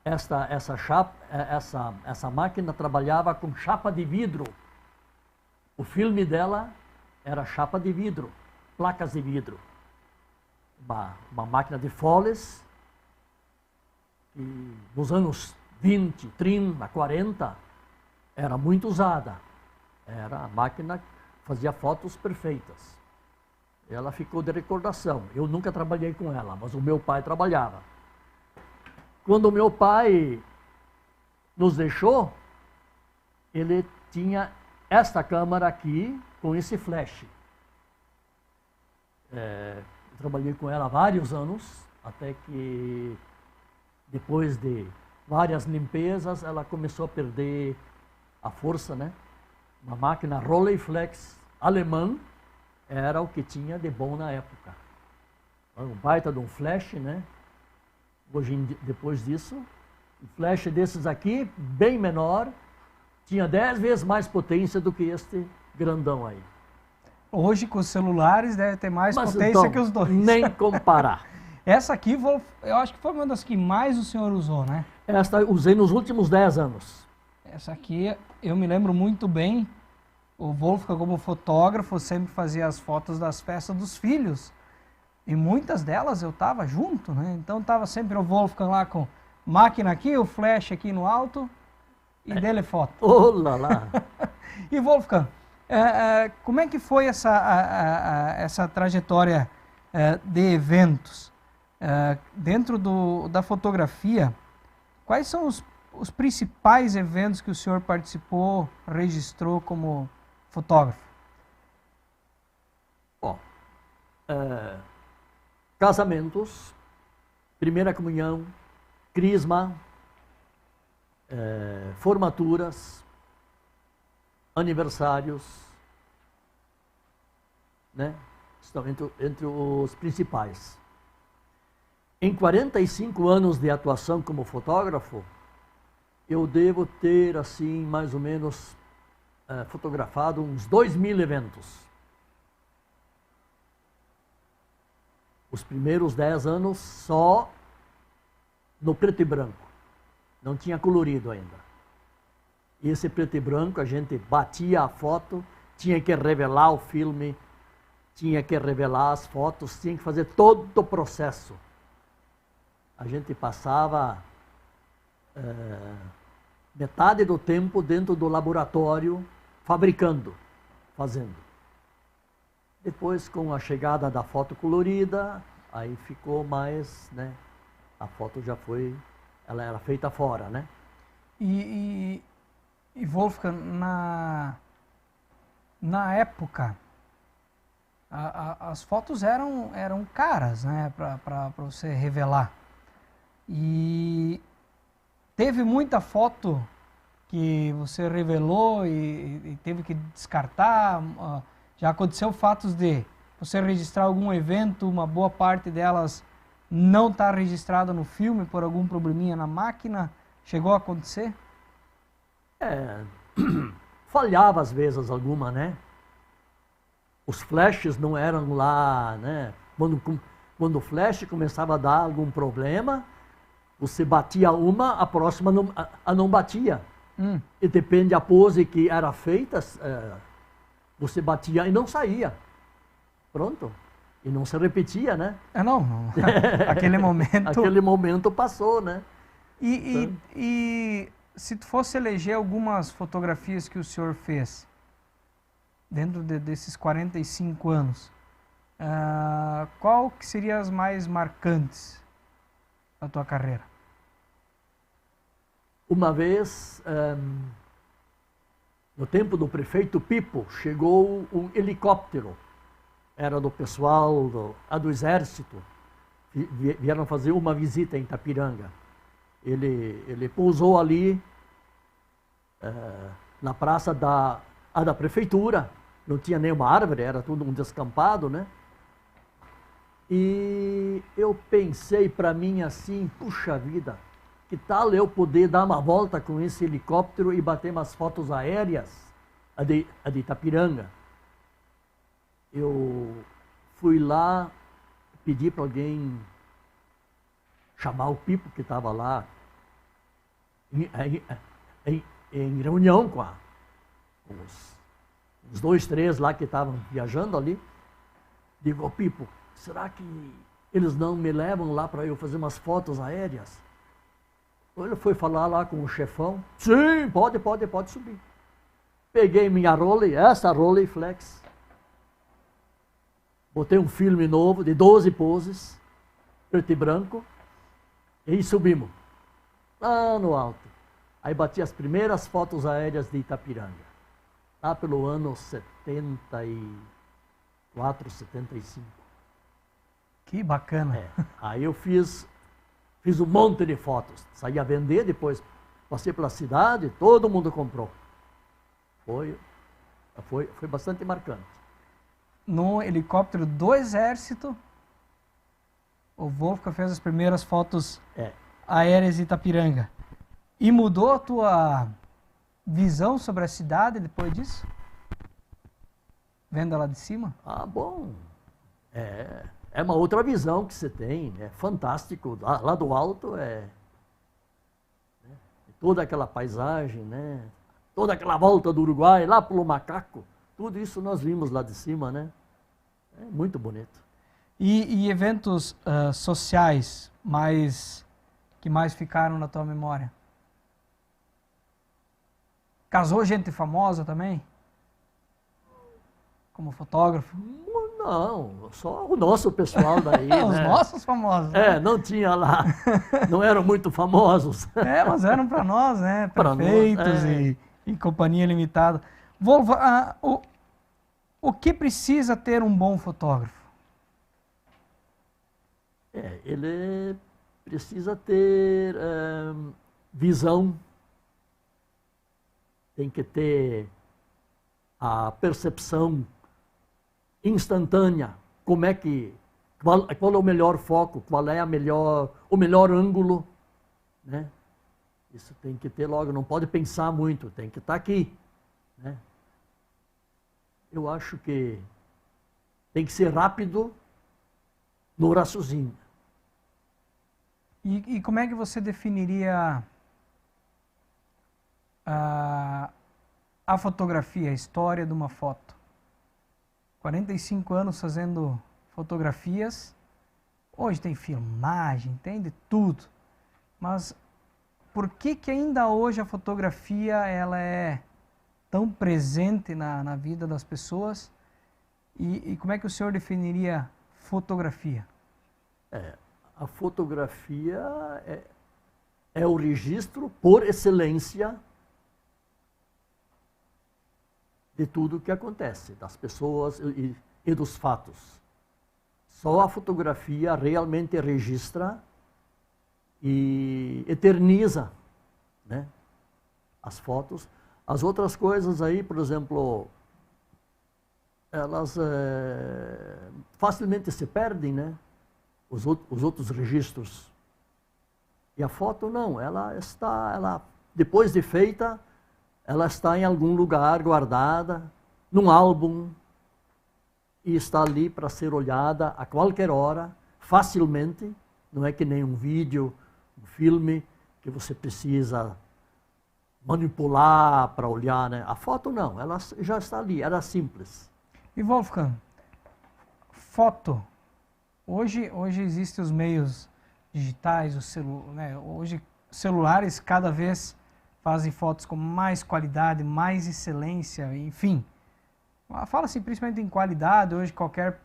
Essa máquina trabalhava com chapa de vidro. O filme dela era chapa de vidro, placas de vidro. Uma máquina de Foles, que nos anos 20, 30, 40, era muito usada. Era a máquina que fazia fotos perfeitas. Ela ficou de recordação. Eu nunca trabalhei com ela, mas o meu pai trabalhava. Quando o meu pai nos deixou, ele tinha esta câmera aqui com esse flash. Trabalhei com ela há vários anos, até que depois de várias limpezas, ela começou a perder a força, né? Uma máquina Rolleiflex alemã era o que tinha de bom na época. Um baita de um flash, né? Depois disso, um flash desses aqui, bem menor, tinha 10 vezes mais potência do que este grandão aí. Hoje, com os celulares, deve ter mais potência então, que os dois. Nem comparar. Essa aqui, eu acho que foi uma das que mais o senhor usou, né? Esta usei nos últimos 10 anos. Essa aqui, eu me lembro muito bem, o Wolfgang, como fotógrafo, sempre fazia as fotos das festas dos filhos. E muitas delas eu estava junto, né? Então estava sempre o Wolfgang lá com máquina aqui, o flash aqui no alto e dele foto. Olá lá! E Wolfgang, Como é que foi essa trajetória de eventos? Dentro da fotografia, quais são os principais eventos que o senhor participou, registrou como fotógrafo? Bom, casamentos, primeira comunhão, crisma, formaturas, aniversários, né? Estão entre os principais. Em 45 anos de atuação como fotógrafo, eu devo ter, assim, mais ou menos, fotografado uns 2.000 eventos. Os primeiros 10 anos só no preto e branco. Não tinha colorido ainda. E esse preto e branco, a gente batia a foto, tinha que revelar o filme, tinha que revelar as fotos, tinha que fazer todo o processo. A gente passava metade do tempo dentro do laboratório, fabricando, fazendo. Depois, com a chegada da foto colorida, aí ficou mais, né? A foto já foi, ela era feita fora, né? E Wolfgang, na época, as fotos eram caras, né, para você revelar. E teve muita foto que você revelou e teve que descartar. Já aconteceu fatos de você registrar algum evento, uma boa parte delas não está registrada no filme por algum probleminha na máquina? Chegou a acontecer? Falhava às vezes alguma, né? Os flashes não eram lá, né? Quando o flash começava a dar algum problema, você batia uma, a próxima não batia. E depende da pose que era feita, você batia e não saía. Pronto. E não se repetia, né? Não. Aquele momento... Aquele momento passou, né? E se tu fosse eleger algumas fotografias que o senhor fez dentro desses 45 anos, qual que seriam as mais marcantes da tua carreira? Uma vez, no tempo do prefeito Pipo, chegou um helicóptero. Era do pessoal do Exército. Vieram fazer uma visita em Itapiranga. Ele pousou ali na praça da prefeitura. Não tinha nenhuma árvore, era tudo um descampado, né? E eu pensei para mim assim, puxa vida, que tal eu poder dar uma volta com esse helicóptero e bater umas fotos aéreas a de Itapiranga? Eu fui lá, pedi para alguém chamar o Pipo, que estava lá em reunião com os 2, 3 lá que estavam viajando ali. Digo, Pipo, será que eles não me levam lá para eu fazer umas fotos aéreas? Ele foi falar lá com o chefão. Sim, pode subir. Peguei minha Rolei, essa Rolleiflex. Botei um filme novo de 12 poses, preto e branco, e subimos, lá no alto. Aí bati as primeiras fotos aéreas de Itapiranga, lá pelo ano 74, 75. Que bacana. Aí eu fiz um monte de fotos, saí a vender, depois passei pela cidade, todo mundo comprou. Foi bastante marcante. No helicóptero do Exército, o Wolfgang fez as primeiras fotos aéreas de Itapiranga. E mudou a tua visão sobre a cidade depois disso? Vendo ela de cima? Bom. É uma outra visão que você tem, é fantástico. Lá do alto toda aquela paisagem, né? Toda aquela volta do Uruguai, lá pelo Macaco. Tudo isso nós vimos lá de cima, né? É muito bonito. E eventos sociais que mais ficaram na tua memória? Casou gente famosa também? como fotógrafo? Não, só o nosso pessoal daí, Os né? nossos famosos. Né? Não tinha lá, não eram muito famosos. Mas eram para nós, né? Pra Prefeitos nós, e companhia limitada. Wolf, o que precisa ter um bom fotógrafo? Ele precisa ter visão, tem que ter a percepção instantânea, qual é o melhor foco, qual é o melhor ângulo, né? Isso tem que ter logo, não pode pensar muito, tem que estar aqui, né? Eu acho que tem que ser rápido no raciocínio. E como é que você definiria a fotografia, a história de uma foto? 45 anos fazendo fotografias, hoje tem filmagem, tem de tudo, mas por que ainda hoje a fotografia ela é tão presente na vida das pessoas e como é que o senhor definiria fotografia? A fotografia é o registro por excelência de tudo o que acontece, das pessoas e dos fatos. Só a fotografia realmente registra e eterniza, né, as fotos. As outras coisas aí, por exemplo, elas facilmente se perdem, né? Os outros registros. E a foto não, depois de feita, ela está em algum lugar guardada, num álbum, e está ali para ser olhada a qualquer hora, facilmente. Não é que nem um vídeo, um filme, que você precisa manipular para olhar, né? A foto não, ela já está ali, era simples. E Wolfgang, foto. Hoje existem os meios digitais, né? Hoje celulares cada vez fazem fotos com mais qualidade, mais excelência, enfim. Fala-se principalmente em qualidade, hoje qualquer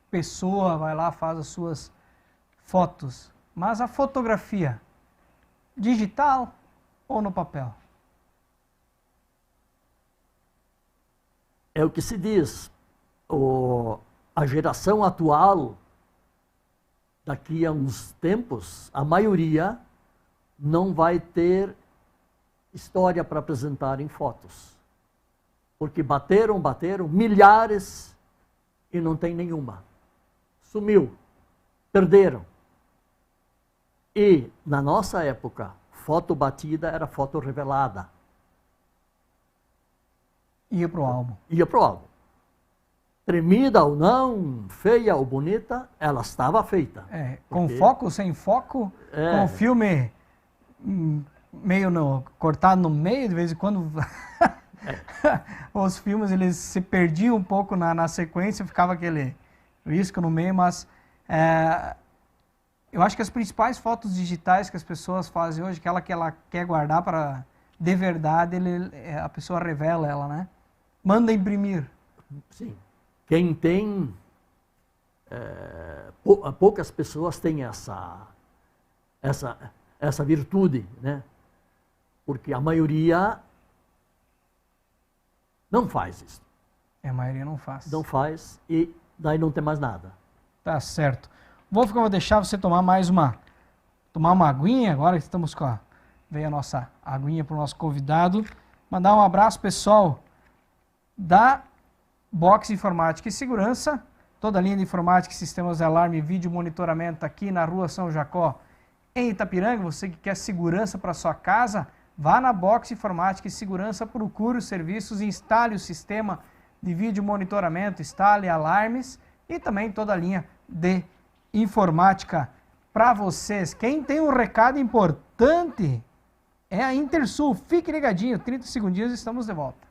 pessoa vai lá, faz as suas fotos. Mas a fotografia, digital ou no papel? É o que se diz, a geração atual, daqui a uns tempos, a maioria não vai ter história para apresentar em fotos. Porque bateram milhares e não tem nenhuma. Sumiu, perderam. E, na nossa época, foto batida era foto revelada. Ia pro álbum. Ia pro álbum. Tremida ou não, feia ou bonita, ela estava feita. Com foco ou sem foco, com o filme meio cortado no meio, de vez em quando os filmes eles se perdiam um pouco na sequência, ficava aquele risco no meio, mas eu acho que as principais fotos digitais que as pessoas fazem hoje, aquela que ela quer guardar para de verdade, a pessoa revela ela, né? Manda imprimir. Sim. Quem tem, poucas pessoas têm essa virtude, né? Porque a maioria não faz isso. A maioria não faz. Não faz e daí não tem mais nada. Tá certo. Wolfgang, eu vou deixar você tomar uma aguinha, agora que estamos veio a nossa aguinha para o nosso convidado. Mandar um abraço, pessoal, da Box Informática e Segurança, toda a linha de informática, sistemas de alarme e vídeo monitoramento aqui na Rua São Jacó, em Itapiranga. Você que quer segurança para sua casa, vá na Box Informática e Segurança, procure os serviços, instale o sistema de vídeo monitoramento, instale alarmes e também toda a linha de informática para vocês. Quem tem um recado importante é a Intersul. Fique ligadinho, 30 segundinhos, estamos de volta.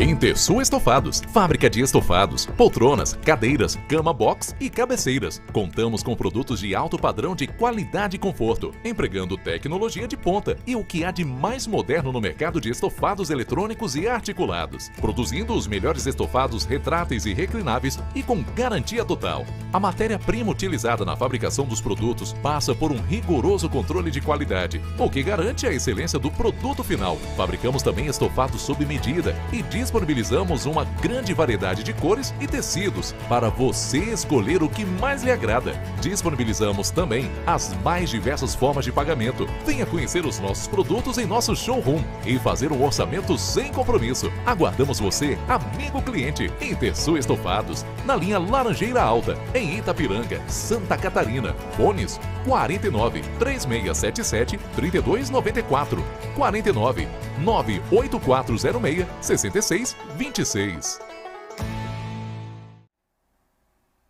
Intersul Estofados, fábrica de estofados, poltronas, cadeiras, cama box e cabeceiras. Contamos com produtos de alto padrão de qualidade e conforto, empregando tecnologia de ponta e o que há de mais moderno no mercado de estofados eletrônicos e articulados, produzindo os melhores estofados retráteis e reclináveis e com garantia total. A matéria-prima utilizada na fabricação dos produtos passa por um rigoroso controle de qualidade, o que garante a excelência do produto final. Fabricamos também estofados sob medida e disponibilizamos uma grande variedade de cores e tecidos para você escolher o que mais lhe agrada. Disponibilizamos também as mais diversas formas de pagamento. Venha conhecer os nossos produtos em nosso showroom e fazer um orçamento sem compromisso. Aguardamos você, amigo cliente. Intersul Estofados, na linha Laranjeira Alta, em Itapiranga, Santa Catarina. Fones 49 3677 3294, 49 98406 6626.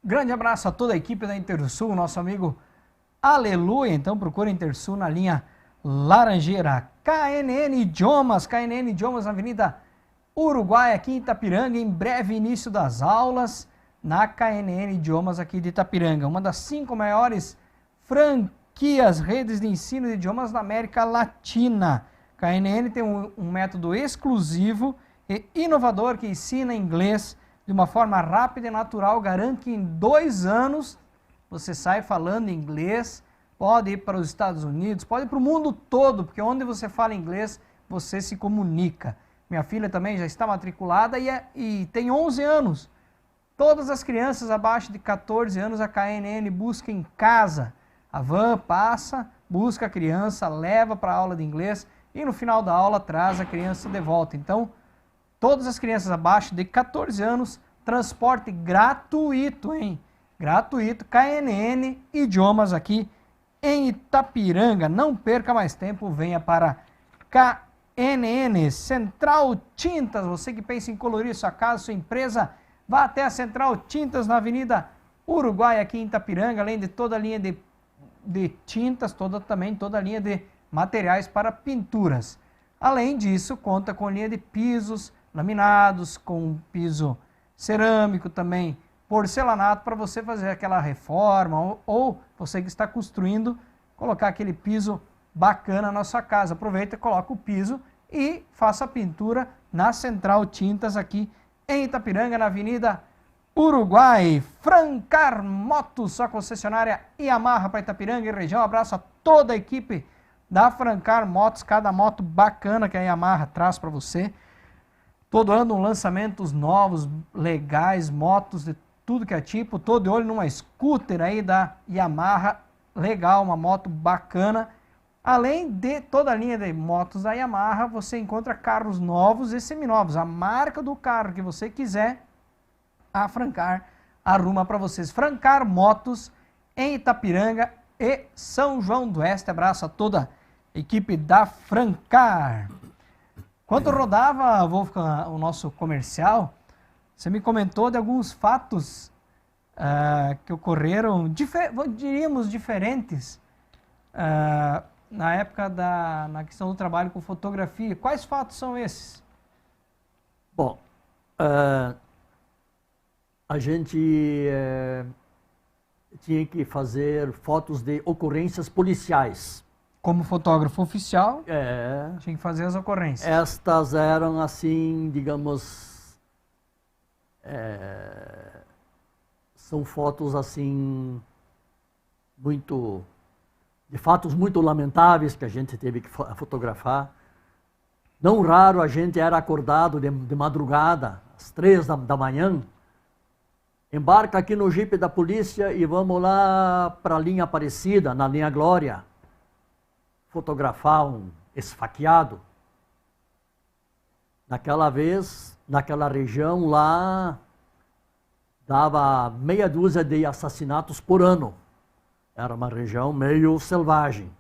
Grande abraço a toda a equipe da Intersul, nosso amigo Aleluia. Então procura Intersul na linha Laranjeira. KNN Idiomas na Avenida Uruguai, aqui em Itapiranga. Em breve início das aulas na KNN Idiomas aqui de Itapiranga. Uma das 5 maiores franquias, redes de ensino de idiomas da América Latina. KNN tem um método exclusivo e inovador que ensina inglês de uma forma rápida e natural. Garante que em 2 anos você sai falando inglês, pode ir para os Estados Unidos, pode ir para o mundo todo, porque onde você fala inglês, você se comunica. Minha filha também já está matriculada e tem 11 anos. Todas as crianças abaixo de 14 anos, a KNN busca em casa. A van passa, busca a criança, leva para a aula de inglês e no final da aula traz a criança de volta. Então, todas as crianças abaixo de 14 anos, transporte gratuito, hein? Gratuito, KNN Idiomas aqui em Itapiranga. Não perca mais tempo, venha para KNN. Central Tintas, você que pensa em colorir sua casa, sua empresa, vá até a Central Tintas na Avenida Uruguai aqui em Itapiranga, além de toda a linha de tintas, toda a linha de materiais para pinturas. Além disso, conta com linha de pisos laminados, com piso cerâmico também, porcelanato, para você fazer aquela reforma ou você que está construindo, colocar aquele piso bacana na sua casa. Aproveita, coloca o piso e faça a pintura na Central Tintas aqui em Itapiranga, na Avenida Uruguai. Francar Motos, sua concessionária Yamaha para Itapiranga e região. Abraço a toda a equipe da Francar Motos, cada moto bacana que a Yamaha traz para você. Todo ano lançamentos novos, legais, motos de tudo que é tipo. Tô de olho numa scooter aí da Yamaha, legal, uma moto bacana. Além de toda a linha de motos da Yamaha, você encontra carros novos e seminovos. A marca do carro que você quiser, a Francar arruma para vocês. Francar Motos em Itapiranga e São João do Oeste. Abraço a toda a equipe da Francar. Quando rodava, Wolfgang, o nosso comercial, você me comentou de alguns fatos que ocorreram, diríamos, diferentes na época na questão do trabalho com fotografia. Quais fatos são esses? Bom, a gente tinha que fazer fotos de ocorrências policiais. Como fotógrafo oficial, tinha que fazer as ocorrências. Estas eram assim, digamos, são fotos assim, de fatos muito lamentáveis que a gente teve que fotografar. Não raro a gente era acordado de madrugada, às 3 da manhã, embarca aqui no Jeep da polícia e vamos lá para a linha Aparecida, na linha Glória, fotografar um esfaqueado. Naquela vez, naquela região lá, dava meia dúzia de assassinatos por ano. Era uma região meio selvagem.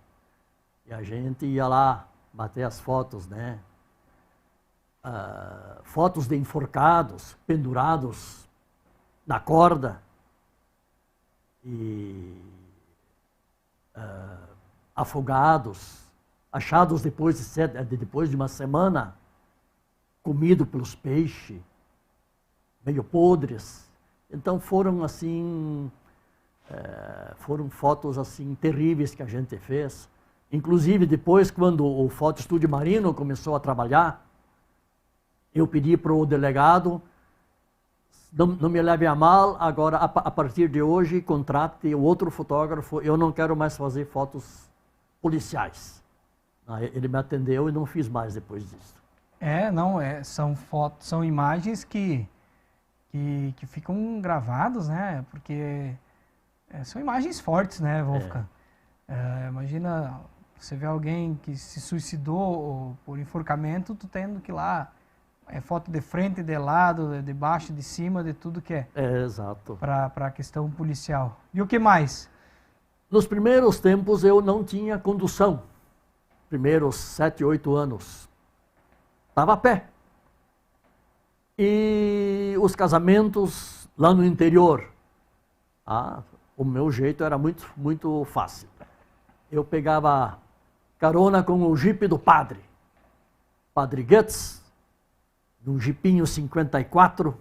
E a gente ia lá bater as fotos, né? Fotos de enforcados, pendurados na corda. E afogados, achados depois de uma semana, comido pelos peixes, meio podres. Então foram assim, foram fotos assim terríveis que a gente fez. Inclusive depois, quando o Foto Estúdio Marino começou a trabalhar, eu pedi para o delegado, não me leve a mal, agora a partir de hoje contrate outro fotógrafo, eu não quero mais fazer fotos policiais. Ele me atendeu e não fiz mais depois disso. São fotos, são imagens que ficam gravadas, né? Porque são imagens fortes, né, Wolfgang? Imagina, você vê alguém que se suicidou por enforcamento, tu tendo que ir lá, foto de frente, de lado, de baixo, de cima, de tudo que exato. Para a questão policial. E o que mais? Nos primeiros tempos eu não tinha condução. Primeiros 7, 8 anos. Estava a pé. E os casamentos lá no interior, o meu jeito era muito, muito fácil. Eu pegava carona com o jipe do padre Goetz, num jipinho 54.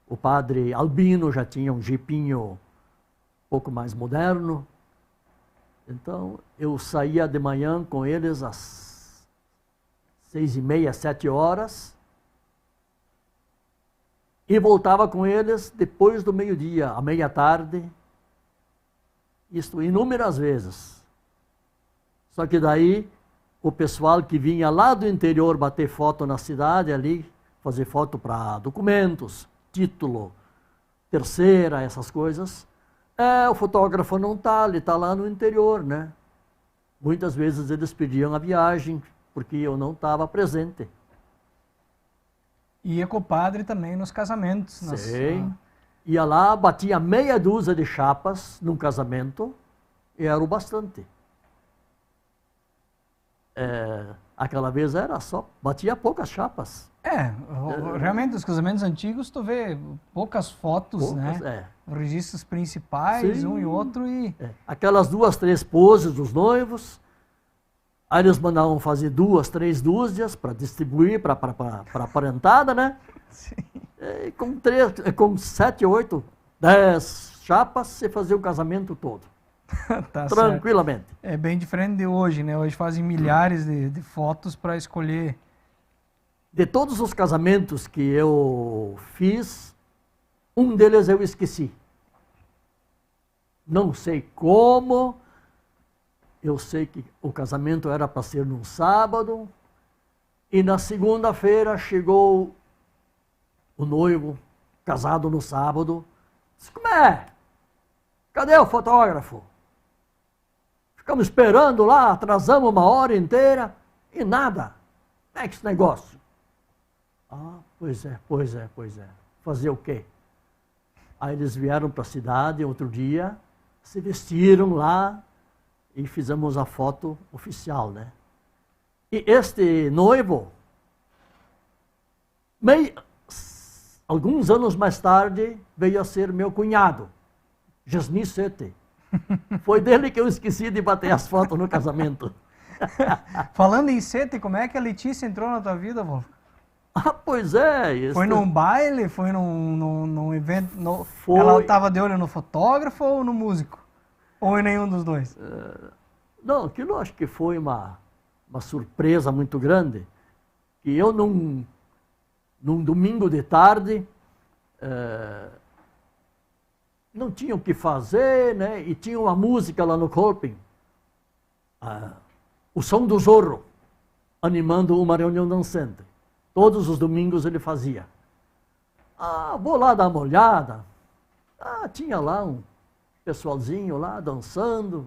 O padre Albino já tinha um jipinho um pouco mais moderno. Então, eu saía de manhã com eles às 6h30, 7 horas. E voltava com eles depois do meio-dia, à meia-tarde. Isto inúmeras vezes. Só que daí, o pessoal que vinha lá do interior bater foto na cidade ali, fazer foto para documentos, título, terceira, essas coisas. O fotógrafo não está, ele está lá no interior, né? Muitas vezes eles pediam a viagem, porque eu não estava presente. Ia com o padre também nos casamentos. Sim. Ia lá, batia meia dúzia de chapas num casamento, e era o bastante. Aquela vez era só, batia poucas chapas. Realmente, os casamentos antigos, tu vê poucas fotos, né? Registros principais, Sim. Um e outro e... Aquelas 2, 3 poses dos noivos, aí eles mandavam fazer 2, 3 dúzias para distribuir para a parentada, né? Sim. Com 7, 8, 10 chapas, você fazia o casamento todo. Tá tranquilamente. Certo. É bem diferente de hoje, né? Hoje fazem milhares de fotos para escolher. De todos os casamentos que eu fiz, um deles eu esqueci. Não sei como. Eu sei que o casamento era para ser num sábado. E na segunda-feira chegou o noivo, casado no sábado. Disse, como é? Cadê o fotógrafo? Ficamos esperando lá, atrasamos uma hora inteira e nada. Como é que esse negócio? Pois é. Fazer o quê? Aí eles vieram para a cidade outro dia, se vestiram lá e fizemos a foto oficial, né? E este noivo, alguns anos mais tarde, veio a ser meu cunhado, Jasni Sete. Foi dele que eu esqueci de bater as fotos no casamento. Falando em Sete, como é que a Letícia entrou na tua vida, Wolf? Pois é. Foi num baile? Foi num evento? Ela estava de olho no fotógrafo ou no músico? Ou em nenhum dos dois? Não, aquilo acho que foi uma surpresa muito grande. Que eu, num domingo de tarde, não tinha o que fazer, né? E tinha uma música lá no Kolping, o Som do Zorro, animando uma reunião dançante. Todos os domingos ele fazia. Vou lá dar uma olhada. Tinha lá um pessoalzinho lá dançando.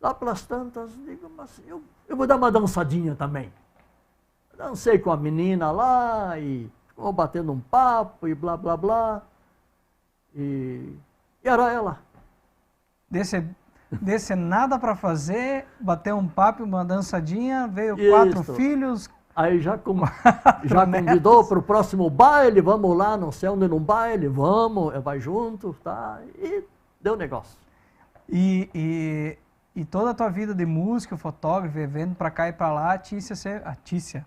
Lá pelas tantas, digo, mas eu vou dar uma dançadinha também. Dancei com a menina lá e ficou batendo um papo e blá, blá, blá. E era ela. Desse nada para fazer, bater um papo, uma dançadinha, veio Isso. 4 filhos. Aí já convidou para o próximo baile, vamos lá, não sei onde, num baile, vamos, vai junto, tá? E deu negócio. E E toda a tua vida de músico, fotógrafo, vendo pra cá e pra lá, a Tícia,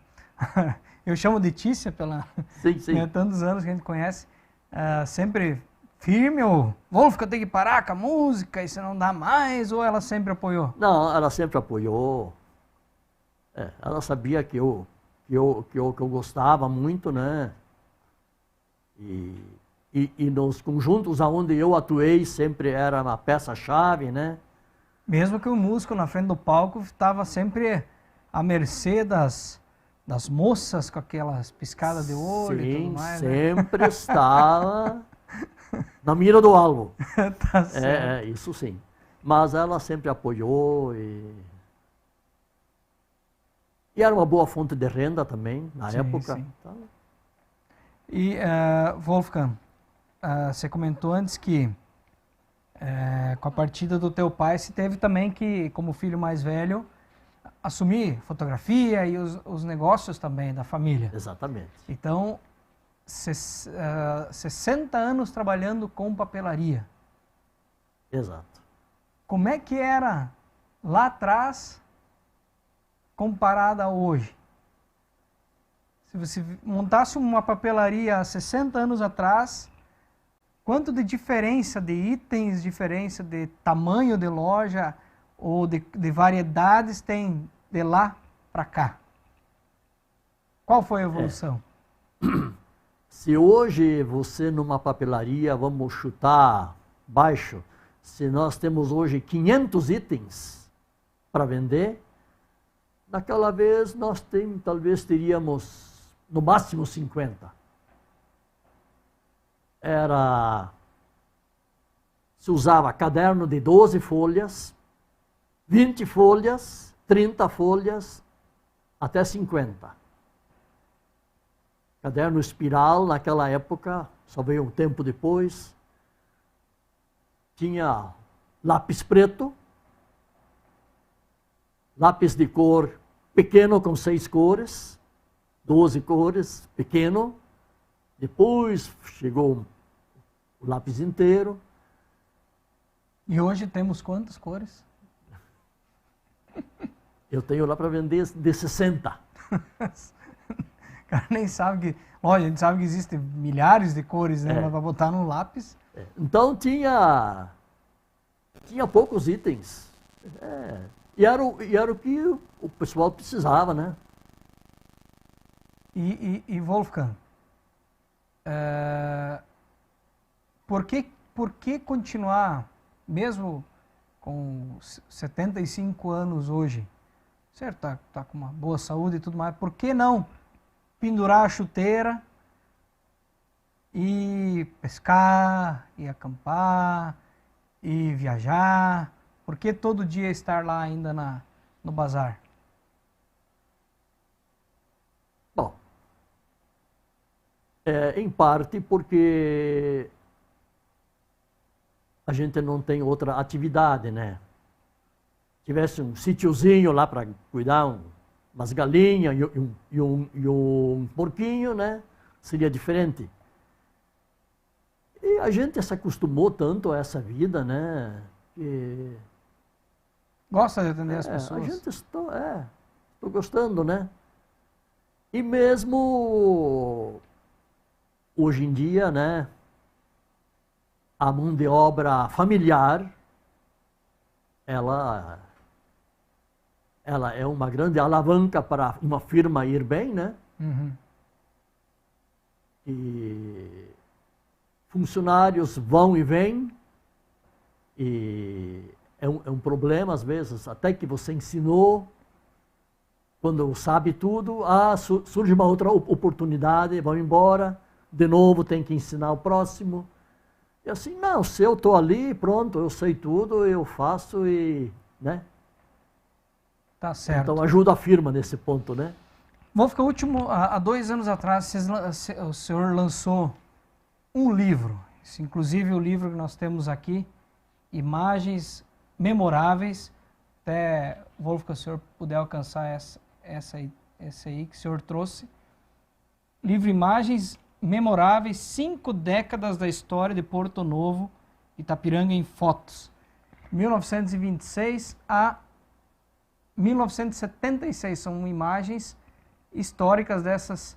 eu chamo de Tícia pela Sim. tantos anos que a gente conhece, sempre firme ou Wolfgang tem que parar com a música, isso não dá mais, ou ela sempre apoiou? Não, ela sempre apoiou. Ela sabia que eu gostava muito, né? E nos conjuntos onde eu atuei sempre era uma peça-chave, né? Mesmo que o músico na frente do palco estava sempre à mercê das moças com aquelas piscadas de olho e tudo mais, sempre, né? Estava na mira do alvo. Tá certo. Isso sim. Mas ela sempre apoiou e era uma boa fonte de renda também, na época. Sim. Então... E, Wolfgang, você comentou antes que com a partida do teu pai, você teve também que, como filho mais velho, assumir fotografia e os negócios também da família. Exatamente. Então, 60 anos trabalhando com papelaria. Exato. Como é que era lá atrás comparada a hoje? Se você montasse uma papelaria há 60 anos atrás, quanto de diferença de itens, diferença de tamanho de loja ou de variedades tem de lá para cá? Qual foi a evolução? Se hoje você numa papelaria, vamos chutar baixo, se nós temos hoje 500 itens para vender, naquela vez nós talvez teríamos no máximo 50. Se usava caderno de 12 folhas, 20 folhas, 30 folhas, até 50. Caderno espiral, naquela época, só veio um tempo depois. Tinha lápis preto, lápis de cor pequeno com 6 cores, 12 cores, pequeno. Depois chegou o lápis inteiro. E hoje temos quantas cores? Eu tenho lá para vender de 60. O cara nem sabe que... Lógico, a gente sabe que existem milhares de cores, né? Mas para botar no lápis... Então tinha poucos itens. E era o que o pessoal precisava, né? E Wolfgang, por que continuar, mesmo com 75 anos hoje, certo? Tá com uma boa saúde e tudo mais, por que não pendurar a chuteira e pescar, e acampar, e viajar? Por que todo dia estar lá ainda no bazar? Bom, em parte porque a gente não tem outra atividade, né? Tivesse um sítiozinho lá para cuidar umas galinhas e um porquinho, né? Seria diferente. E a gente se acostumou tanto a essa vida, né? Que... Gosta de atender as pessoas? A gente estou gostando, né? E mesmo hoje em dia, né? A mão de obra familiar, ela é uma grande alavanca para uma firma ir bem, né? Uhum. E funcionários vão e vêm, e é um problema às vezes, até que você ensinou, quando sabe tudo, surge uma outra oportunidade, vão embora, de novo tem que ensinar o próximo. E assim, não, se eu estou ali, pronto, eu sei tudo, eu faço e, né? Tá certo. Então ajuda a firma nesse ponto, né? Wolfgang, há 2 anos atrás, o senhor lançou um livro. Inclusive o livro que nós temos aqui, Imagens Memoráveis. Até, Wolfgang, se o senhor puder alcançar essa aí que o senhor trouxe. Livro Imagens Memoráveis, 5 décadas da história de Porto Novo, Itapiranga em fotos. 1926 a 1976. São imagens históricas dessas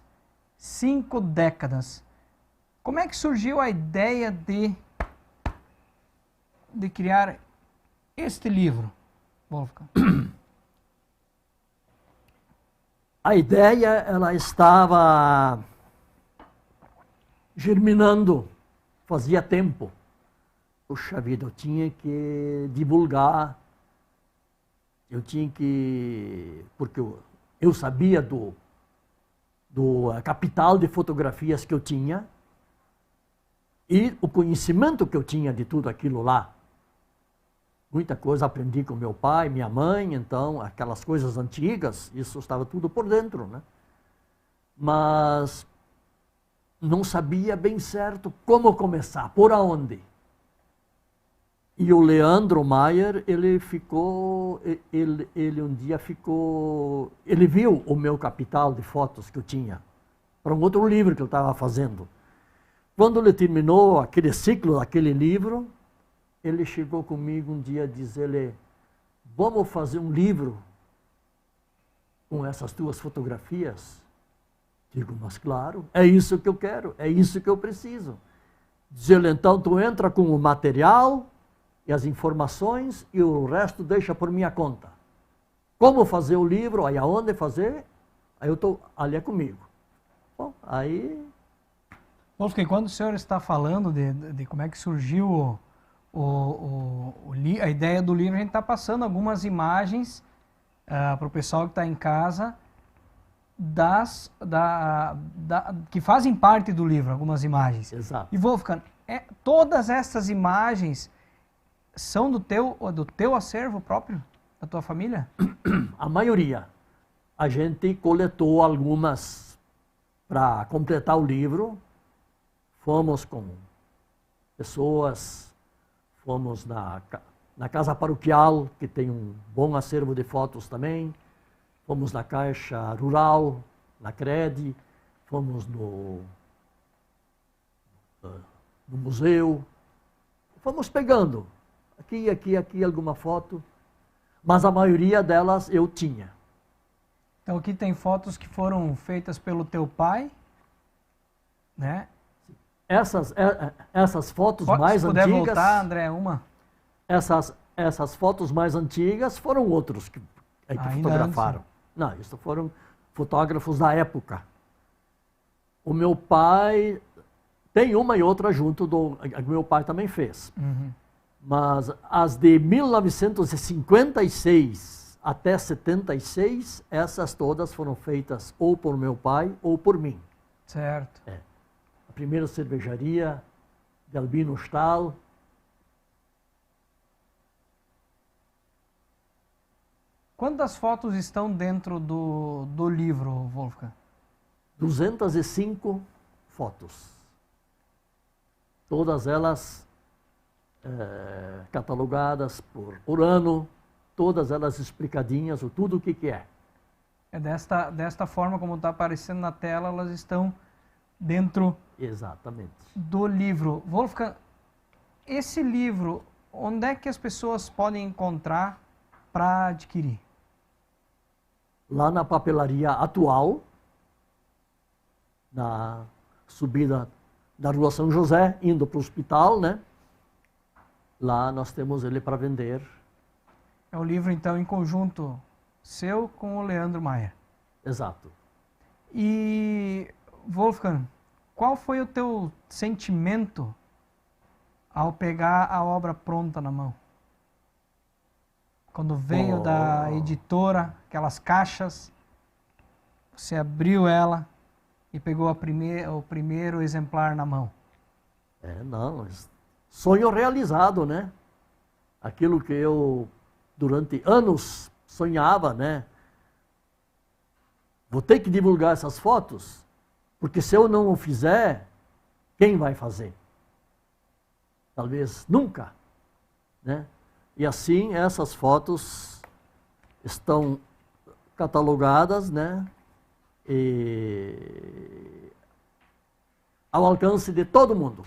5 décadas. Como é que surgiu a ideia de criar este livro, Wolfgang? A ideia, ela estava germinando fazia tempo. Puxa vida, eu tinha que divulgar, porque eu sabia do capital de fotografias que eu tinha e o conhecimento que eu tinha de tudo aquilo lá. Muita coisa aprendi com meu pai, minha mãe, então aquelas coisas antigas, isso estava tudo por dentro, né? Mas não sabia bem certo como começar, por onde. E o Leandro Maier, ele um dia ficou, ele viu o meu capital de fotos que eu tinha, para um outro livro que eu estava fazendo. Quando ele terminou aquele ciclo daquele livro, ele chegou comigo um dia e disse, vamos fazer um livro com essas tuas fotografias? Digo, mas claro, é isso que eu quero, é isso que eu preciso. Diz ele, então tu entra com o material e as informações e o resto deixa por minha conta. Como fazer o livro, aí aonde fazer, aí eu estou, ali é comigo. Bom, aí... Wolfgang, quando o senhor está falando de como é que surgiu a ideia do livro, a gente está passando algumas imagens para o pessoal que está em casa, que fazem parte do livro, algumas imagens. Exato. E Wolfgang, todas essas imagens são do teu acervo próprio, da tua família? A maioria. A gente coletou algumas para completar o livro. Fomos com pessoas, fomos na Casa Paroquial, que tem um bom acervo de fotos também. Fomos na Caixa Rural, na CRED, fomos no museu. Fomos pegando aqui alguma foto, mas a maioria delas eu tinha. Então aqui tem fotos que foram feitas pelo teu pai, né? Essas fotos mais antigas... Se puder antigas, voltar, André, uma. Essas fotos mais antigas foram outros que fotografaram. Antes. Não, isso foram fotógrafos da época. O meu pai tem uma e outra junto do que meu pai também fez. Uhum. Mas as de 1956 até 76, essas todas foram feitas ou por meu pai ou por mim. Certo. A primeira cervejaria de Albino Stahl. Quantas fotos estão dentro do livro, Wolfgang? 205 fotos. Todas elas catalogadas por ano, todas elas explicadinhas, tudo o que é. Desta forma, como está aparecendo na tela, elas estão dentro Exatamente. do livro. Wolfgang, esse livro, onde é que as pessoas podem encontrar para adquirir? Lá na papelaria atual, na subida da Rua São José, indo para o hospital, né? Lá nós temos ele para vender. É o livro, então, em conjunto seu com o Leandro Maier. Exato. E, Wolfgang, qual foi o teu sentimento ao pegar a obra pronta na mão? Quando veio da editora, aquelas caixas, você abriu ela e pegou o primeiro exemplar na mão. Sonho realizado, né? Aquilo que eu, durante anos, sonhava, né? Vou ter que divulgar essas fotos, porque se eu não o fizer, quem vai fazer? Talvez nunca, né? E assim, essas fotos estão catalogadas, né? E ao alcance de todo mundo.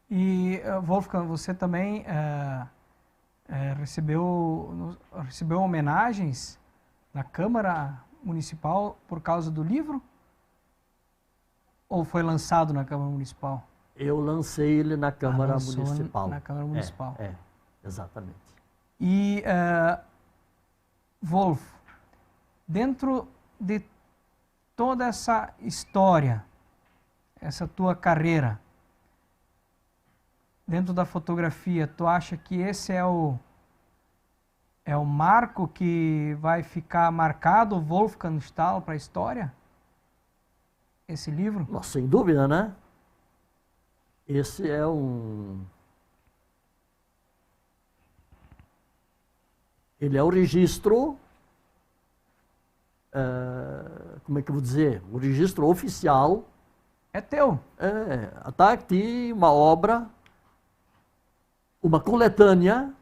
E, Wolfgang, você também recebeu homenagens na Câmara Municipal por causa do livro? Ou foi lançado na Câmara Municipal? Eu lancei ele na Câmara Municipal. Na Câmara Municipal. Exatamente. E, Wolf, dentro de toda essa história, essa tua carreira, dentro da fotografia, tu acha que esse é o marco que vai ficar marcado, o Wolfgang Stahl, para a história? Esse livro? Nossa, sem dúvida, né? Esse é Ele é o registro, como é que eu vou dizer? O registro oficial. É teu. Está aqui uma obra, uma coletânea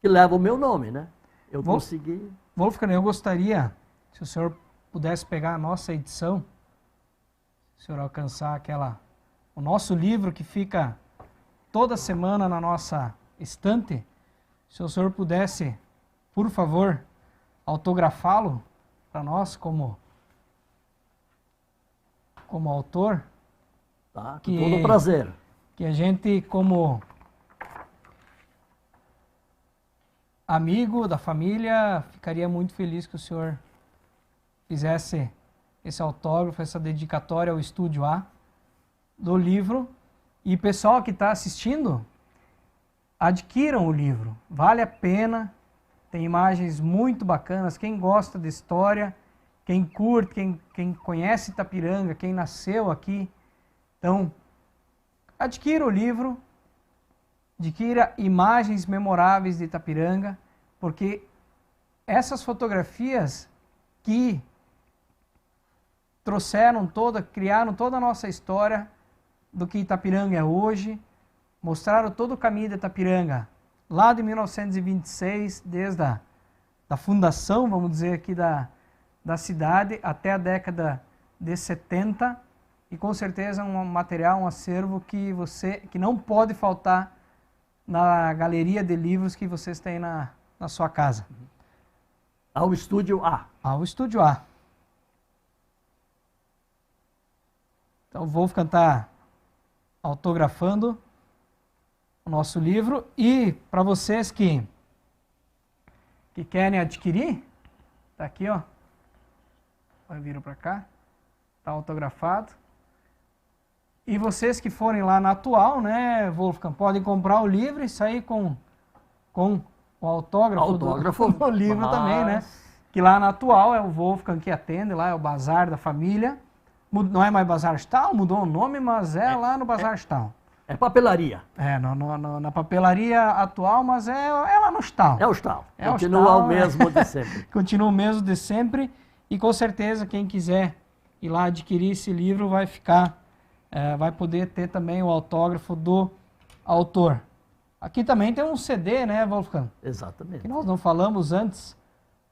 que leva o meu nome, né? Eu consegui... Wolfgang, eu gostaria, se o senhor pudesse pegar a nossa edição, se o senhor alcançar o nosso livro que fica toda semana na nossa estante, se o senhor pudesse, por favor, autografá-lo para nós como autor. Tá, com todo prazer. Que a gente, como amigo da família, ficaria muito feliz que o senhor fizesse esse autógrafo, essa dedicatória ao Estúdio A do livro. E pessoal que está assistindo, adquiram o livro, vale a pena, tem imagens muito bacanas. Quem gosta de história, quem curte, quem conhece Itapiranga, quem nasceu aqui, então adquira o livro, adquira imagens memoráveis de Itapiranga, porque essas fotografias que criaram toda a nossa história do que Itapiranga é hoje, mostraram todo o caminho de Itapiranga, lá de 1926, desde a fundação, vamos dizer aqui, da cidade, até a década de 70, e com certeza um material, um acervo que não pode faltar na galeria de livros que vocês têm na sua casa. Ao Estúdio A. Ao Estúdio A. Então vou cantar autografando o nosso livro. E para vocês que querem adquirir, tá aqui, ó. Vai vir para cá. Tá autografado. E vocês que forem lá na Atual, né, Wolfgang, podem comprar o livro e sair com o autógrafo do livro também, né? Que lá na Atual é o Wolfgang que atende, lá é o Bazar da Família. Não é mais Bazar Stahl, mudou o nome, mas é lá no Bazar Stahl. É papelaria. Na papelaria Atual, mas é lá no Stahl. É o Stahl. Continua o mesmo de sempre. Continua o mesmo de sempre. E com certeza quem quiser ir lá adquirir esse livro vai poder ter também o autógrafo do autor. Aqui também tem um CD, né, Wolfgang? Exatamente. Que nós não falamos antes,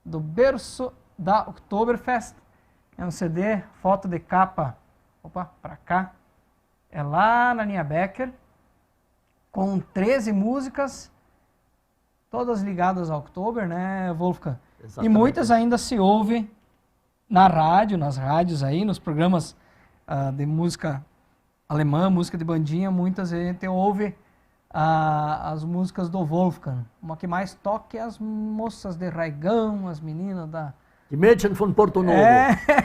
do berço da Oktoberfest. É um CD, foto de capa, para cá. É lá na linha Becker, com 13 músicas, todas ligadas ao Oktober, né, Wolfgang? Exatamente. E muitas ainda se ouve na rádio, nas rádios aí, nos programas de música alemã, música de bandinha, muitas vezes a gente ouve as músicas do Wolfgang. Uma que mais toca é as moças de Raigão, as meninas da... Die Mädchen von Porto Novo.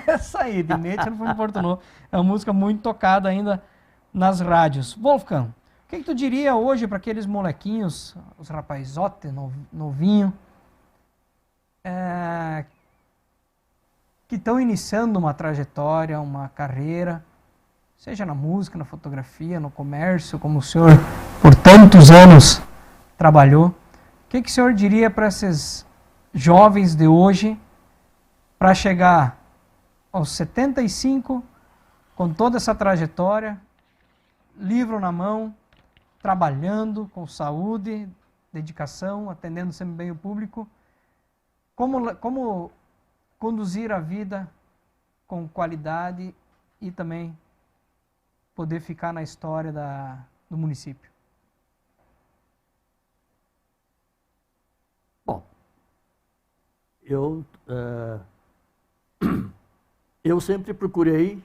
Essa aí, Die Mädchen von Porto Novo. É uma música muito tocada ainda nas rádios. Wolfgang, o que tu diria hoje para aqueles molequinhos, os rapazotes novinhos, que estão iniciando uma trajetória, uma carreira, seja na música, na fotografia, no comércio, como o senhor por tantos anos trabalhou? O que o senhor diria para esses jovens de hoje, para chegar aos 75, com toda essa trajetória, livro na mão, trabalhando com saúde, dedicação, atendendo sempre bem o público, como conduzir a vida com qualidade e também poder ficar na história do município? eu sempre procurei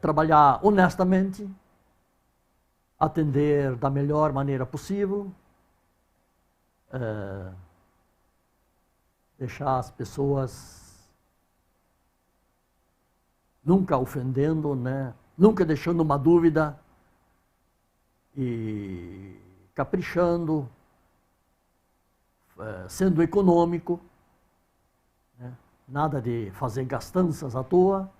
trabalhar honestamente, atender da melhor maneira possível, deixar as pessoas nunca ofendendo, né? Nunca deixando uma dúvida e caprichando, sendo econômico, né? Nada de fazer gastanças à toa.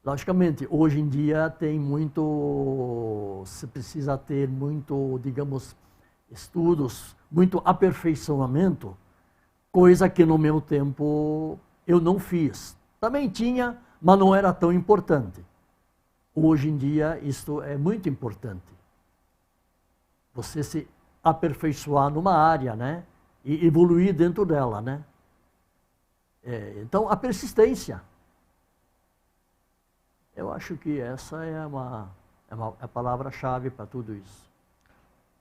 Logicamente, hoje em dia tem muito, se precisa ter muito, digamos, estudos, muito aperfeiçoamento, coisa que no meu tempo eu não fiz. Também tinha, mas não era tão importante. Hoje em dia isto é muito importante. Você se aperfeiçoar numa área, né? E evoluir dentro dela, né? Então, a persistência. Eu acho que essa é a palavra-chave para tudo isso.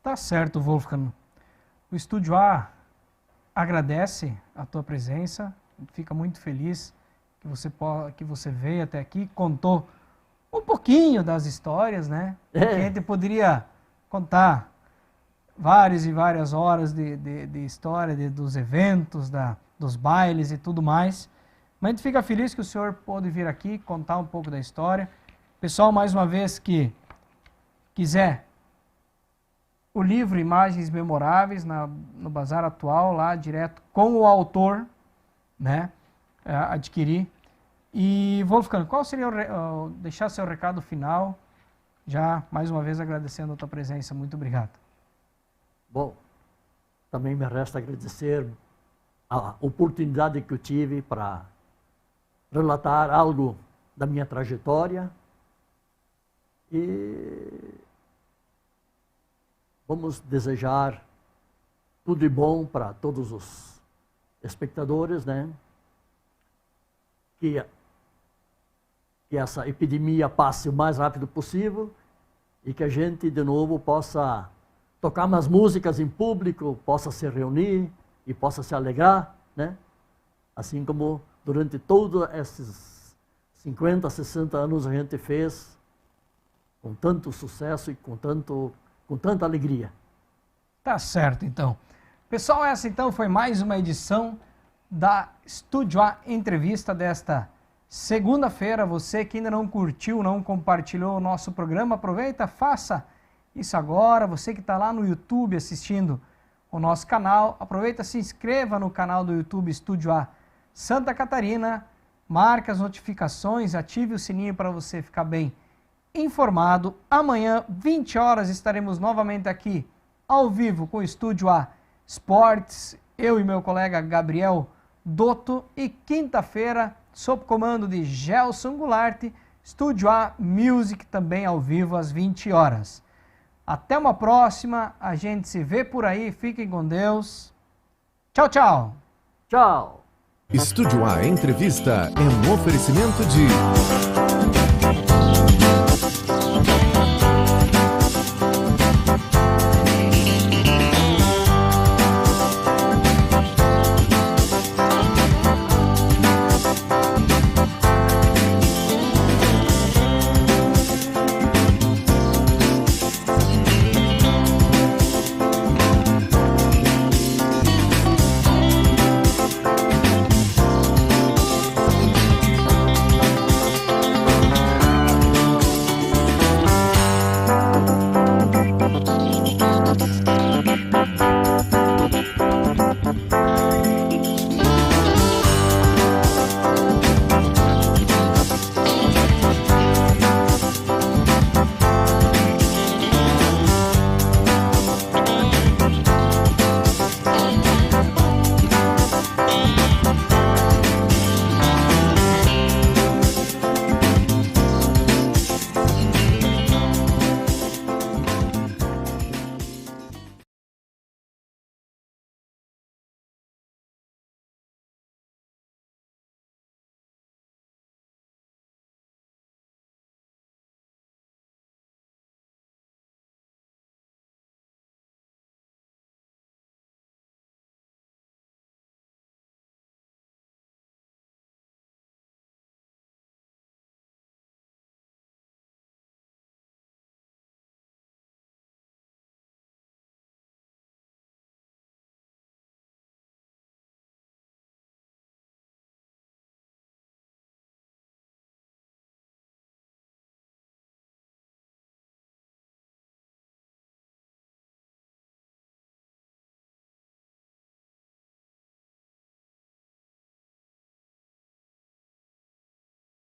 Tá certo, Wolfgang. O Estúdio A agradece a tua presença, fica muito feliz que você veio até aqui, contou um pouquinho das histórias, né? Que a gente poderia contar várias e várias horas de história, dos eventos, dos bailes e tudo mais. Mas a gente fica feliz que o senhor pôde vir aqui contar um pouco da história. Pessoal, mais uma vez que quiser o livro Imagens Memoráveis no Bazar Atual, lá direto com o autor, né, adquirir. E Wolfgang, qual seria deixar seu recado final? Já mais uma vez agradecendo a tua presença. Muito obrigado. Bom, também me resta agradecer a oportunidade que eu tive para relatar algo da minha trajetória e vamos desejar tudo de bom para todos os espectadores, né? Que essa epidemia passe o mais rápido possível e que a gente de novo possa tocar umas músicas em público, possa se reunir e possa se alegrar, né? Assim como durante todos esses 50, 60 anos a gente fez com tanto sucesso e com tanta alegria. Tá certo, então. Pessoal, essa então foi mais uma edição da Estúdio A Entrevista desta segunda-feira. Você que ainda não curtiu, não compartilhou o nosso programa, aproveita, faça isso agora. Você que está lá no YouTube assistindo o nosso canal, aproveita, se inscreva no canal do YouTube Estúdio A Santa Catarina, marque as notificações, ative o sininho para você ficar bem informado. Amanhã, 20 horas, estaremos novamente aqui ao vivo com o Estúdio A Esportes, eu e meu colega Gabriel Dotto, e quinta-feira, sob comando de Gelson Goulart, Estúdio A Music também ao vivo às 20 horas. Até uma próxima, a gente se vê por aí, fiquem com Deus. Tchau, tchau. Tchau. Estúdio A Entrevista é um oferecimento de